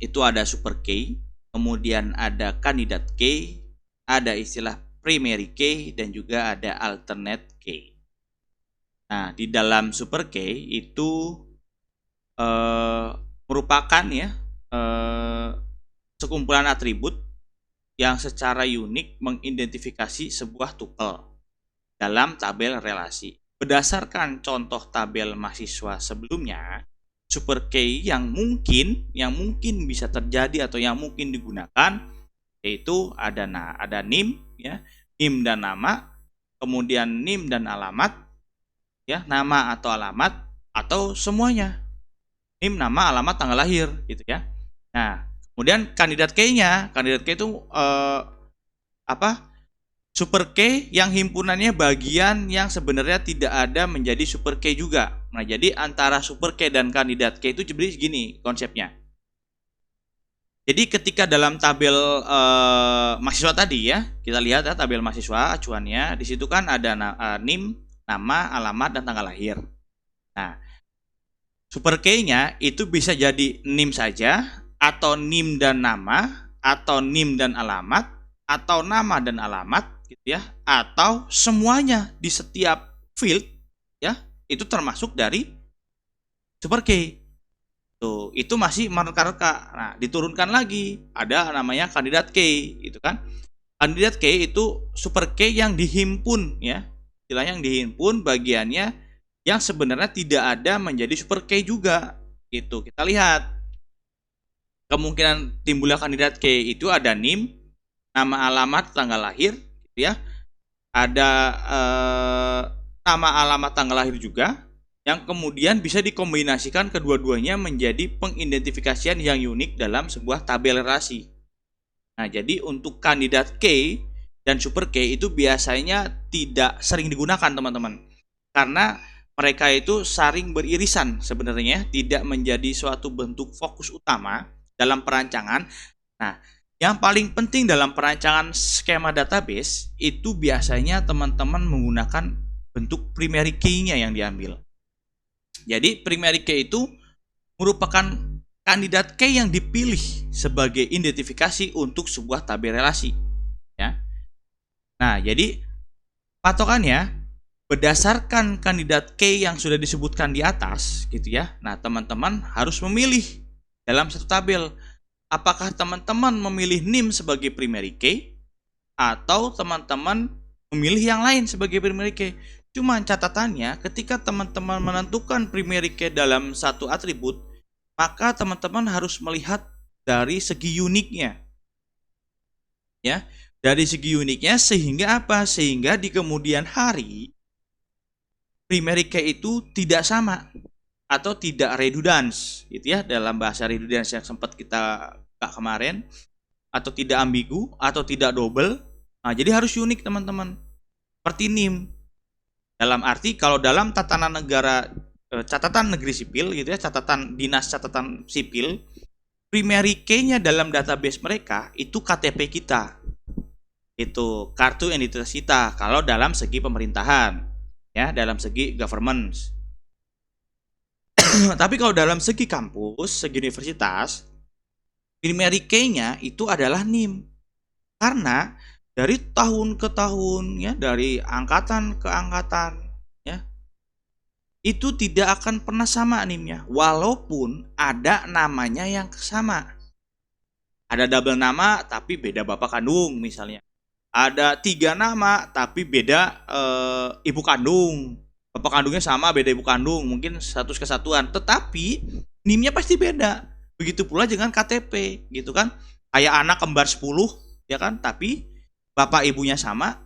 Itu ada super K, kemudian ada kandidat K, ada istilah primary K, dan juga ada alternate K. Nah, di dalam super K itu merupakan ya sekumpulan atribut yang secara unik mengidentifikasi sebuah tuple dalam tabel relasi. Berdasarkan contoh tabel mahasiswa sebelumnya, super K yang mungkin bisa terjadi atau yang mungkin digunakan yaitu ada NIM ya, NIM dan nama, kemudian NIM dan alamat ya, nama atau alamat atau semuanya. NIM, nama, alamat, tanggal lahir gitu ya. Nah, kemudian kandidat K-nya, kandidat K itu super K yang himpunannya bagian yang sebenarnya tidak ada menjadi super K juga. Nah, jadi antara super K dan kandidat K itu jadi gini konsepnya. Jadi ketika dalam tabel mahasiswa tadi ya, kita lihat ya tabel mahasiswa acuannya, di situ kan ada NIM, nama, alamat, dan tanggal lahir. Nah, super K-nya itu bisa jadi NIM saja, atau NIM dan nama, atau NIM dan alamat, atau nama dan alamat gitu ya, atau semuanya di setiap field ya, itu termasuk dari super K. Tuh, itu masih menerka-reka. Nah, diturunkan lagi ada namanya kandidat K gitu kan. Kandidat K itu super K yang dihimpun ya. Istilah yang dihimpun bagiannya yang sebenarnya tidak ada menjadi super K juga. Itu kita lihat. Kemungkinan timbulnya kandidat K itu ada NIM, nama, alamat, tanggal lahir gitu ya. Ada nama, alamat, tanggal lahir juga yang kemudian bisa dikombinasikan kedua-duanya menjadi pengidentifikasian yang unik dalam sebuah tabel relasi. Nah, jadi untuk kandidat K dan super K itu biasanya tidak sering digunakan teman-teman, karena mereka itu saling beririsan sebenarnya, tidak menjadi suatu bentuk fokus utama dalam perancangan. Nah, Yang paling penting dalam perancangan skema database itu biasanya teman-teman menggunakan bentuk primary key-nya yang diambil. Jadi primary key itu merupakan kandidat key yang dipilih sebagai identifikasi untuk sebuah tabel relasi. Ya. Nah, jadi patokannya berdasarkan kandidat key yang sudah disebutkan di atas, gitu ya. Nah, teman-teman harus memilih dalam satu tabel. Apakah teman-teman memilih NIM sebagai primary key atau teman-teman memilih yang lain sebagai primary key? Cuma catatannya ketika teman-teman menentukan primary key dalam satu atribut, maka teman-teman harus melihat dari segi uniknya. Ya, dari segi uniknya sehingga apa? Sehingga di kemudian hari primary key itu tidak sama atau tidak redundans, gitu ya, dalam bahasa redundans yang sempat kita kemarin, atau tidak ambigu atau tidak double. Nah, jadi harus unik teman-teman. Seperti NIM. Dalam arti kalau dalam tatanan negara catatan negeri sipil gitu ya, catatan dinas catatan sipil, primary key-nya dalam database mereka itu KTP kita. Itu kartu identitas kita kalau dalam segi pemerintahan, ya, dalam segi governance. Tapi kalau dalam segi kampus, segi universitas, primary key-nya itu adalah NIM. Karena dari tahun ke tahun, ya, dari angkatan ke angkatan, ya, itu tidak akan pernah sama NIM-nya, walaupun ada namanya yang sama. Ada double nama tapi beda bapak kandung misalnya. Ada 3 nama tapi beda ibu kandung. Bapak kandungnya sama, beda ibu kandung, mungkin status kesatuan, tetapi NIM-nya pasti beda. Begitu pula dengan KTP, gitu kan? Kayak anak kembar 10, ya kan? Tapi bapak ibunya sama,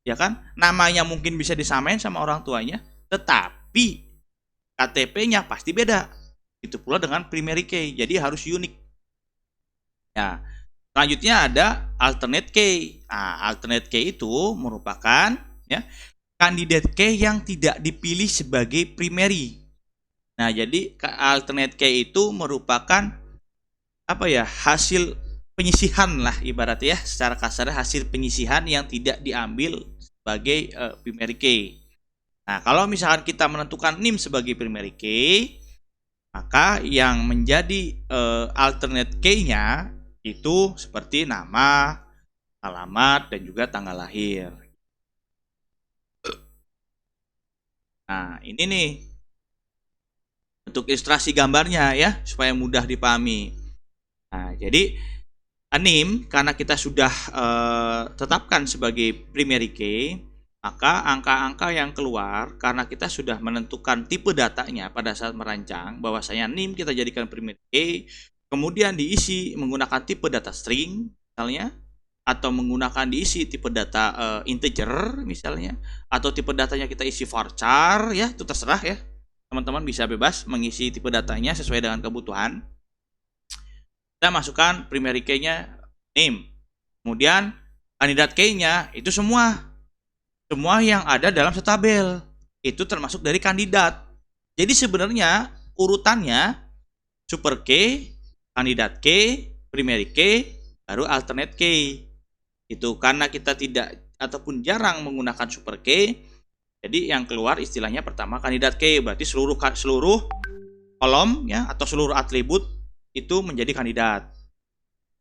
ya kan? Namanya mungkin bisa disamain sama orang tuanya, tetapi KTP-nya pasti beda. Itu pula dengan primary key, jadi harus unik. Ya, selanjutnya ada alternate key. Nah, alternate key itu merupakan, ya, kandidat key yang tidak dipilih sebagai primary. Nah, jadi alternate key itu merupakan apa ya? Hasil penyisihan lah ibaratnya, ya, secara kasar hasil penyisihan yang tidak diambil sebagai primary key. Nah, kalau misalkan kita menentukan NIM sebagai primary key, maka yang menjadi alternate key-nya itu seperti nama, alamat, dan juga tanggal lahir. Nah, ini nih untuk ilustrasi gambarnya, ya, supaya mudah dipahami. Nah, jadi NIM karena kita sudah tetapkan sebagai primary key, maka angka-angka yang keluar karena kita sudah menentukan tipe datanya pada saat merancang, bahwasanya NIM kita jadikan primary key, kemudian diisi menggunakan tipe data string misalnya, atau menggunakan diisi tipe data integer misalnya, atau tipe datanya kita isi varchar, ya, itu terserah, ya. Teman-teman bisa bebas mengisi tipe datanya sesuai dengan kebutuhan. Kita masukkan primary key-nya NIM. Kemudian kandidat key-nya itu semua yang ada dalam setabel. Itu termasuk dari kandidat. Jadi sebenarnya urutannya super key, kandidat key, primary key, baru alternate key. Itu karena kita tidak ataupun jarang menggunakan super key, jadi yang keluar istilahnya pertama kandidat key, berarti seluruh kolom, ya, atau seluruh atribut itu menjadi kandidat.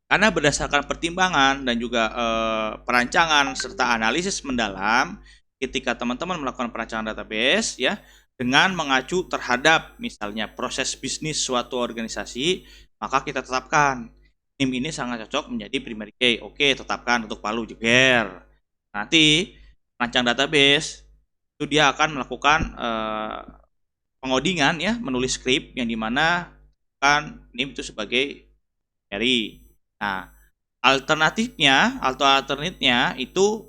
Karena berdasarkan pertimbangan dan juga perancangan serta analisis mendalam, ketika teman-teman melakukan perancangan database, ya, dengan mengacu terhadap misalnya proses bisnis suatu organisasi, maka kita tetapkan NIM ini sangat cocok menjadi primary key. Oke, tetapkan untuk Palu Jeger. Nanti perancang database itu dia akan melakukan pengodingan, ya, menulis skrip yang dimana kan NIM itu sebagai primary. Nah, alternatifnya atau alternate-nya itu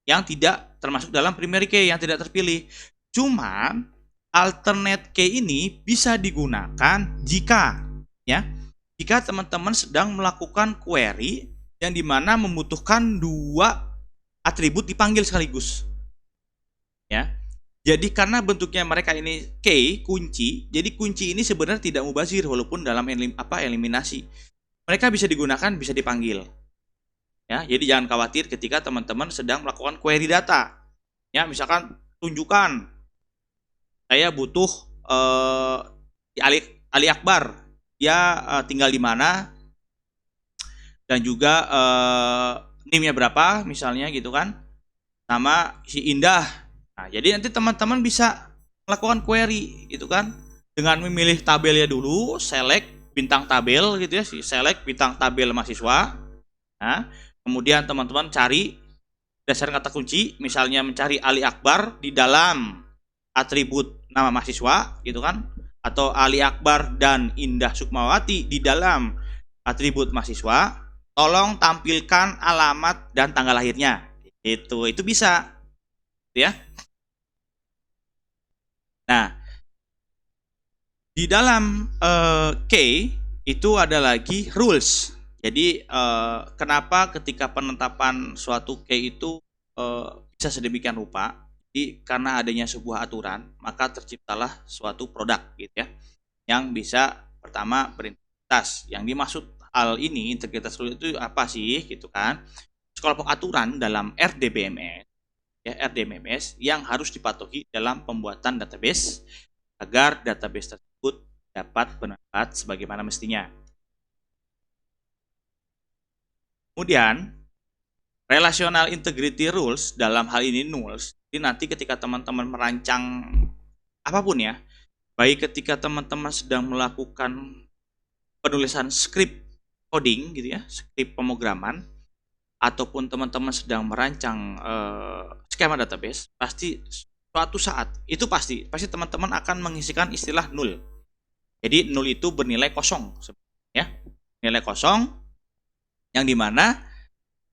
yang tidak termasuk dalam primary key, yang tidak terpilih. Cuma alternate key ini bisa digunakan jika, ya, jika teman-teman sedang melakukan query yang dimana membutuhkan 2 atribut dipanggil sekaligus, ya. Jadi karena bentuknya mereka ini key, kunci, jadi kunci ini sebenarnya tidak mubazir walaupun dalam eliminasi. Mereka bisa digunakan, bisa dipanggil. Ya, jadi jangan khawatir ketika teman-teman sedang melakukan query data. Ya, misalkan tunjukkan saya butuh Ali Akbar, dia tinggal di mana dan juga NIM-nya berapa misalnya gitu kan, sama si Indah. Nah, jadi nanti teman-teman bisa melakukan query gitu kan dengan memilih tabelnya dulu, select bintang tabel gitu ya, select bintang tabel mahasiswa. Nah, kemudian teman-teman cari berdasarkan kata kunci, misalnya mencari Ali Akbar di dalam atribut nama mahasiswa gitu kan, atau Ali Akbar dan Indah Sukmawati di dalam atribut mahasiswa, tolong tampilkan alamat dan tanggal lahirnya. Itu bisa ya. Nah, di dalam key itu ada lagi rules. Jadi kenapa ketika penetapan suatu key itu bisa sedemikian rupa? Jadi karena adanya sebuah aturan, maka terciptalah suatu produk gitu ya, yang bisa pertama berintegritas. Yang dimaksud hal ini integritas itu apa sih gitu kan? Sekelompok aturan dalam RDBMS ya, RDBMS yang harus dipatuhi dalam pembuatan database agar database tersebut dapat bermanfaat sebagaimana mestinya. Kemudian relational integrity rules, dalam hal ini NULS. Jadi nanti ketika teman-teman merancang apapun ya, baik ketika teman-teman sedang melakukan penulisan script coding gitu ya, script pemrograman, ataupun teman-teman sedang merancang skema database, pasti suatu saat itu pasti teman-teman akan mengisikan istilah null. Jadi null itu bernilai kosong ya, nilai kosong, yang dimana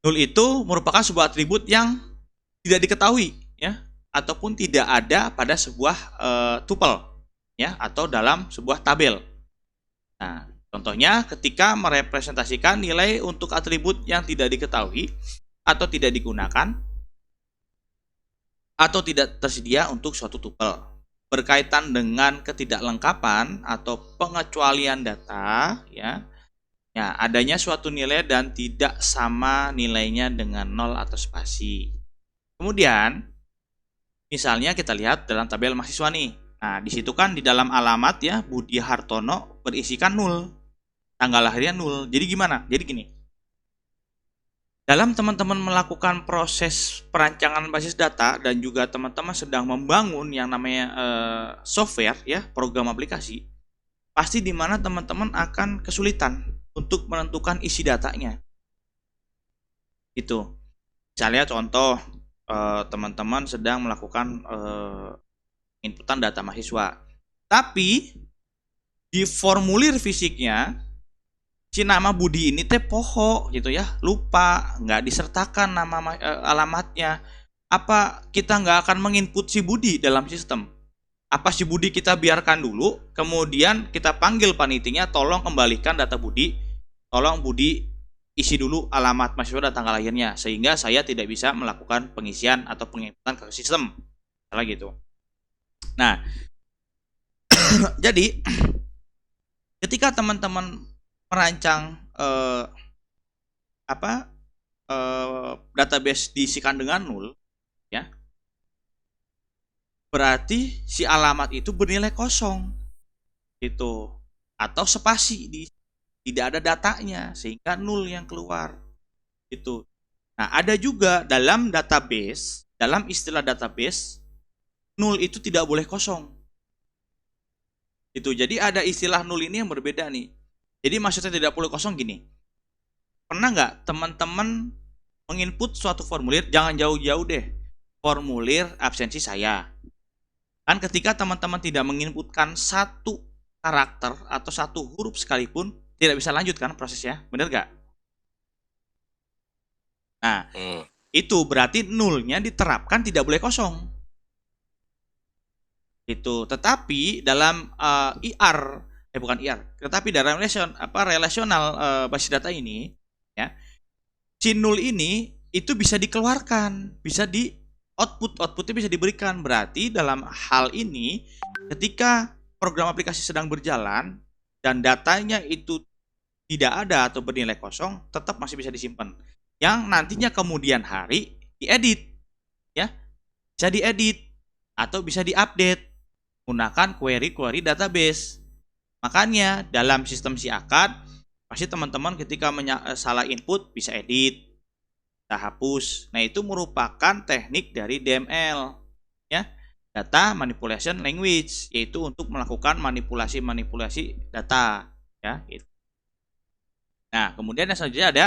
null itu merupakan sebuah atribut yang tidak diketahui ya, ataupun tidak ada pada sebuah tuple ya, atau dalam sebuah tabel. Nah, contohnya ketika merepresentasikan nilai untuk atribut yang tidak diketahui atau tidak digunakan atau tidak tersedia untuk suatu tuple, berkaitan dengan ketidaklengkapan atau pengecualian data ya. Ya, adanya suatu nilai dan tidak sama nilainya dengan 0 atau spasi. Kemudian misalnya kita lihat dalam tabel mahasiswa nih. Nah, di situ kan di dalam alamat ya, Budi Hartono berisikan 0. Tanggal lahirnya 0. Jadi gimana? Jadi gini. Dalam teman-teman melakukan proses perancangan basis data dan juga teman-teman sedang membangun yang namanya software ya, program aplikasi, pasti di mana teman-teman akan kesulitan untuk menentukan isi datanya. Itu. Misalnya contoh teman-teman sedang melakukan inputan data mahasiswa. Tapi di formulir fisiknya si nama Budi ini teh poho gitu ya, lupa, nggak disertakan nama alamatnya. Apa kita nggak akan menginput si Budi dalam sistem? Apa si Budi kita biarkan dulu, kemudian kita panggil panitinya, tolong kembalikan data Budi, tolong Budi isi dulu alamat mahasiswa dan tanggal lahirnya, sehingga saya tidak bisa melakukan pengisian atau penginputan ke sistem. Salah gitu. Nah, jadi ketika teman-teman merancang database diisikan dengan 0 ya, berarti si alamat itu bernilai kosong gitu, atau spasi tidak ada datanya sehingga 0 yang keluar gitu. Nah, ada juga dalam database, dalam istilah database 0 itu tidak boleh kosong itu. Jadi ada istilah 0 ini yang berbeda nih. Jadi maksudnya tidak boleh kosong gini. Pernah nggak teman-teman menginput suatu formulir, jangan jauh-jauh deh, formulir absensi saya. Kan ketika teman-teman tidak menginputkan satu karakter atau satu huruf sekalipun, tidak bisa lanjut kan prosesnya, bener nggak? Nah, itu berarti 0-nya diterapkan tidak boleh kosong. Itu. Tetapi dalam tetapi dalam relasional basis data ini ya, si 0 ini itu bisa dikeluarkan, bisa di outputnya bisa diberikan. Berarti dalam hal ini ketika program aplikasi sedang berjalan dan datanya itu tidak ada atau bernilai kosong, tetap masih bisa disimpan. yang nantinya kemudian hari diedit, ya. Bisa diedit atau bisa diupdate menggunakan query database. Makanya dalam sistem SIACAD pasti teman-teman ketika salah input bisa edit, bisa hapus. Nah, itu merupakan teknik dari DML, ya. Data Manipulation Language, yaitu untuk melakukan manipulasi data, ya, gitu. Nah, kemudian yang selanjutnya ada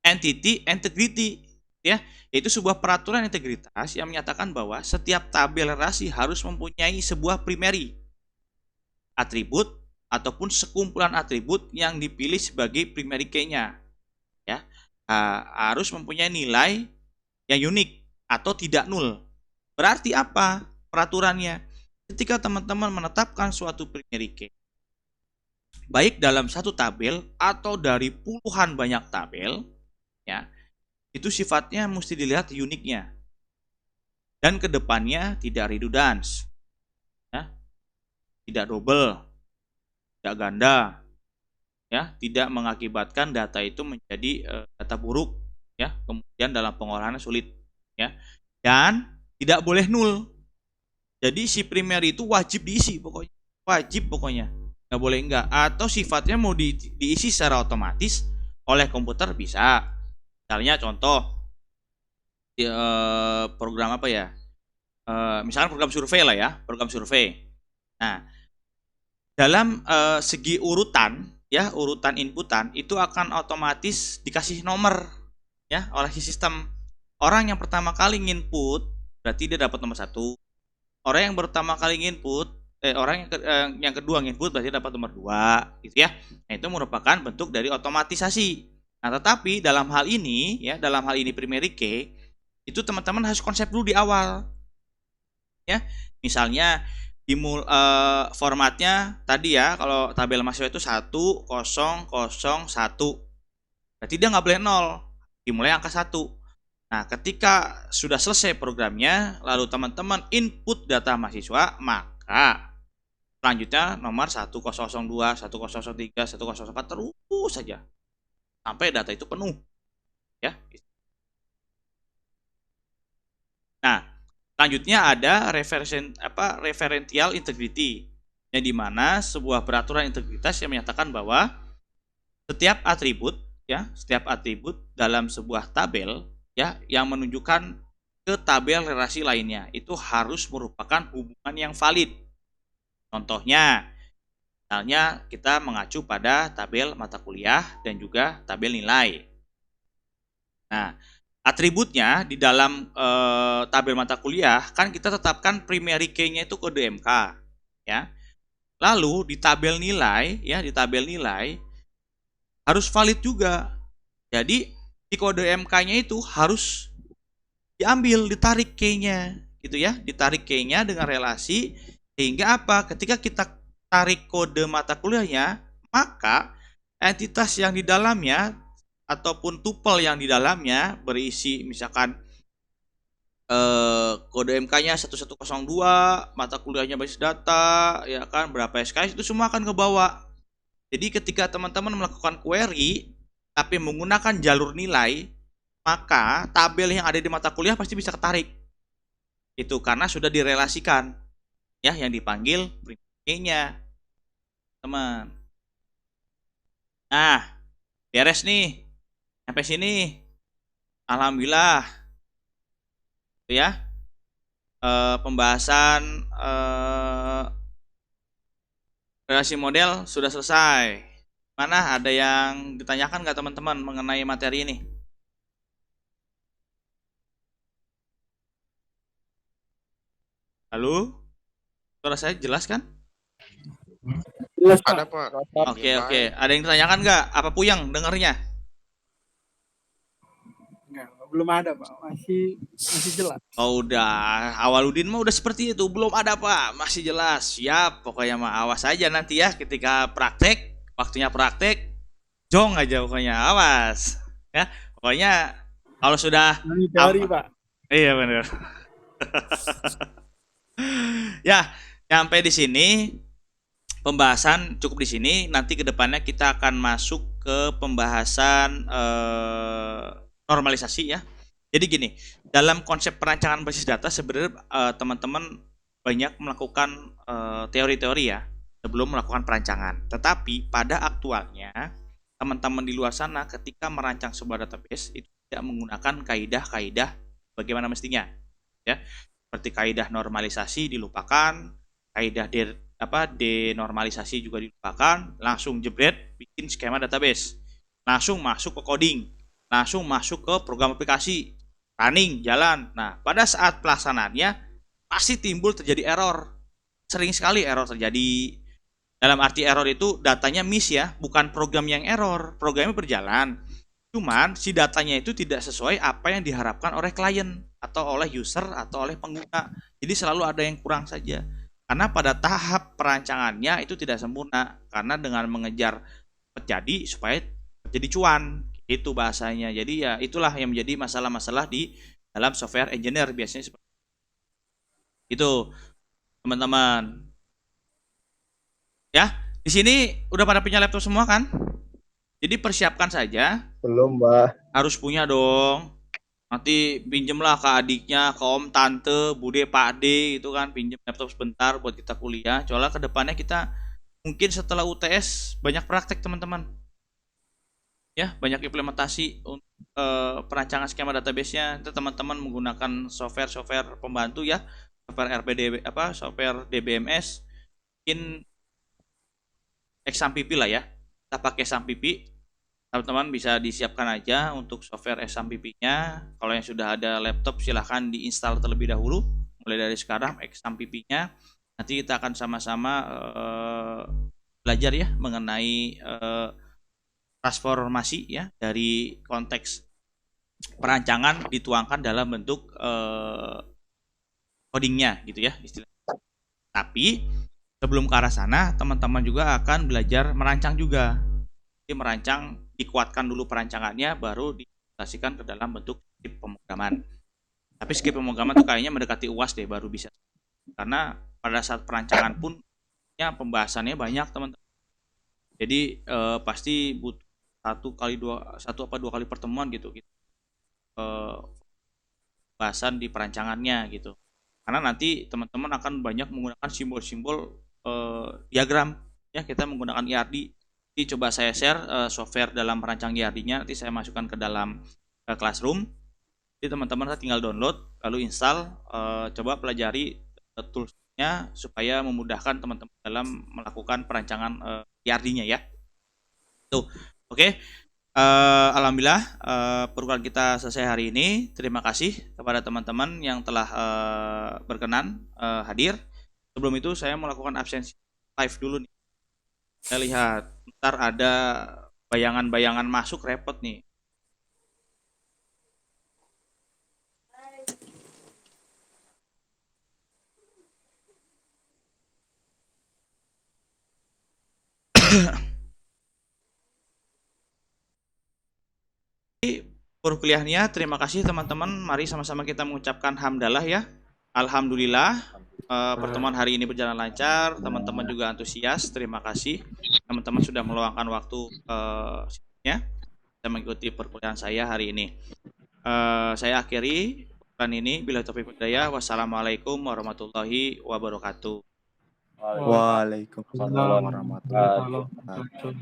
Entity Integrity, ya, yaitu sebuah peraturan integritas yang menyatakan bahwa setiap tabel relasi harus mempunyai sebuah primary atribut ataupun sekumpulan atribut yang dipilih sebagai primary key-nya, ya. Harus mempunyai nilai yang unik atau tidak null. Berarti apa peraturannya? Ketika teman-teman menetapkan suatu primary key, baik dalam satu tabel atau dari puluhan banyak tabel, ya, itu sifatnya mesti dilihat uniknya. Dan kedepannya tidak redundans, ya, tidak double, tidak ganda, ya, tidak mengakibatkan data itu menjadi data buruk, ya, kemudian dalam pengolahannya sulit, ya, dan tidak boleh null. Jadi si primary itu wajib diisi, pokoknya nggak boleh enggak, atau sifatnya mau diisi secara otomatis oleh komputer bisa. Misalnya contoh program apa ya, misalkan program survei lah ya, program survei. Nah, dalam segi urutan, ya, urutan inputan itu akan otomatis dikasih nomor, ya, oleh si sistem. Orang yang pertama kali nginput berarti dia dapat nomor 1. Orang yang pertama kali nginput, orang yang kedua nginput berarti dapat nomor 2, gitu ya. Nah, itu merupakan bentuk dari otomatisasi. Nah, tetapi dalam hal ini, ya, dalam hal ini primary key, itu teman-teman harus konsep dulu di awal, ya. Misalnya formatnya tadi, ya, kalau tabel mahasiswa itu 1001, berarti dia nggak boleh 0, dimulai angka 1. Nah, ketika sudah selesai programnya, lalu teman-teman input data mahasiswa, maka selanjutnya nomor 1002, 1003, 1004 terus saja sampai data itu penuh, ya. Nah, selanjutnya ada referential integrity, yang dimana sebuah peraturan integritas yang menyatakan bahwa setiap atribut, ya, setiap atribut dalam sebuah tabel, ya, yang menunjukkan ke tabel relasi lainnya itu harus merupakan hubungan yang valid. Contohnya, misalnya kita mengacu pada tabel mata kuliah dan juga tabel nilai. Nah, atributnya di dalam tabel mata kuliah kan kita tetapkan primary key-nya itu kode MK, ya. Lalu di tabel nilai, ya, di tabel nilai harus valid juga. Jadi di kode MK-nya itu harus diambil, ditarik key-nya, gitu ya, ditarik key-nya dengan relasi, sehingga apa? Ketika kita tarik kode mata kuliahnya, maka entitas yang di dalamnya ataupun tuple yang di dalamnya berisi misalkan kode MK-nya 1102, mata kuliahnya basis data, ya kan, berapa SKS, itu semua akan ke bawah. Jadi ketika teman-teman melakukan query tapi menggunakan jalur nilai, maka tabel yang ada di mata kuliah pasti bisa ketarik. Itu karena sudah direlasikan, ya, yang dipanggil primary-nya, teman. Nah, beres nih. Sampai sini alhamdulillah, ya, pembahasan relasi model sudah selesai. Mana ada yang ditanyakan nggak teman-teman mengenai materi ini? Halo, suara saya jelas kan? Jelas, Pak. Ada Pak. Oke. Ada yang ditanyakan nggak? Apa Puyang dengarnya? Enggak, belum ada Pak, masih jelas. Oh, udah. Awaludin mah udah seperti itu. Belum ada Pak, masih jelas. Siap, pokoknya mah awas aja nanti ya ketika praktek, waktunya praktek, jong aja pokoknya, awas. Ya, pokoknya kalau sudah Teori Pak. Iya benar. Ya, sampai di sini pembahasan cukup di sini. Nanti kedepannya kita akan masuk ke pembahasan normalisasi ya. Jadi gini, dalam konsep perancangan basis data sebenarnya teman-teman banyak melakukan teori-teori ya sebelum melakukan perancangan. Tetapi pada aktualnya teman-teman di luar sana ketika merancang sebuah database itu tidak menggunakan kaidah-kaidah bagaimana mestinya ya. Seperti kaidah normalisasi dilupakan, kaidah denormalisasi juga dilupakan, langsung jebret bikin skema database, langsung masuk ke coding, langsung masuk ke program aplikasi, running, jalan. Nah, pada saat pelaksanaannya pasti timbul terjadi error. Sering sekali error terjadi. Dalam arti error itu datanya miss ya, bukan program yang error, programnya berjalan. Cuman si datanya itu tidak sesuai apa yang diharapkan oleh klien atau oleh user atau oleh pengguna. Jadi selalu ada yang kurang saja. Karena pada tahap perancangannya itu tidak sempurna. Karena dengan mengejar terjadi supaya terjadi cuan. Itu bahasanya. Jadi ya itulah yang menjadi masalah-masalah di dalam software engineer biasanya seperti itu, teman-teman. Ya, di sini udah pada punya laptop semua kan? Jadi persiapkan saja. Belum, Mbak. Harus punya dong. Nanti pinjemlah ke adiknya, ke om, tante, bude, pak de gitu kan, pinjem laptop sebentar buat kita kuliah. Soalnya ke depannya kita mungkin setelah UTS banyak praktek teman-teman. Ya, banyak implementasi untuk perancangan skema database-nya. Itu teman-teman menggunakan software pembantu ya, software software DBMS, mungkin XAMPP lah ya. Kita pakai XAMPP. Teman-teman bisa disiapkan aja untuk software XAMPP-nya. Kalau yang sudah ada laptop silahkan diinstal terlebih dahulu. Mulai dari sekarang XAMPP-nya. Nanti kita akan sama-sama belajar ya mengenai transformasi ya dari konteks perancangan dituangkan dalam bentuk codingnya gitu ya istilahnya. Tapi sebelum ke arah sana, teman-teman juga akan belajar merancang juga. Jadi merancang, dikuatkan dulu perancangannya, baru diaplikasikan ke dalam bentuk skip pemrograman. Tapi skip pemrograman itu kayaknya mendekati UAS deh, baru bisa. Karena pada saat perancangan pun, ya pembahasannya banyak teman-teman. Jadi pasti butuh satu atau dua kali pertemuan gitu. Bahasan di perancangannya gitu. Karena nanti teman-teman akan banyak menggunakan simbol-simbol diagram ya, kita menggunakan IRD. Jadi coba saya share software dalam merancang IRD-nya, nanti saya masukkan ke dalam Classroom. Jadi teman-teman tinggal download lalu install, coba pelajari tools-nya supaya memudahkan teman-teman dalam melakukan perancangan IRD-nya ya. Tuh, oke. Alhamdulillah perkuliahan kita selesai hari ini. Terima kasih kepada teman-teman yang telah berkenan hadir. Sebelum itu saya melakukan absensi live dulu nih. Saya lihat ntar ada bayangan-bayangan masuk, repot nih. Perkuliahannya, terima kasih teman-teman. Mari sama-sama kita mengucapkan hamdalah ya. Alhamdulillah pertemuan hari ini berjalan lancar. Teman-teman juga antusias. Terima kasih teman-teman sudah meluangkan waktu kita mengikuti perkuliahan saya hari ini. Saya akhiri perkuliahan ini. Bila taufiq wal hidayah. Wassalamualaikum warahmatullahi wabarakatuh. Waalaikumsalam warahmatullahi wabarakatuh.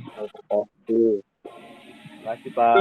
Terima kasih, Pak.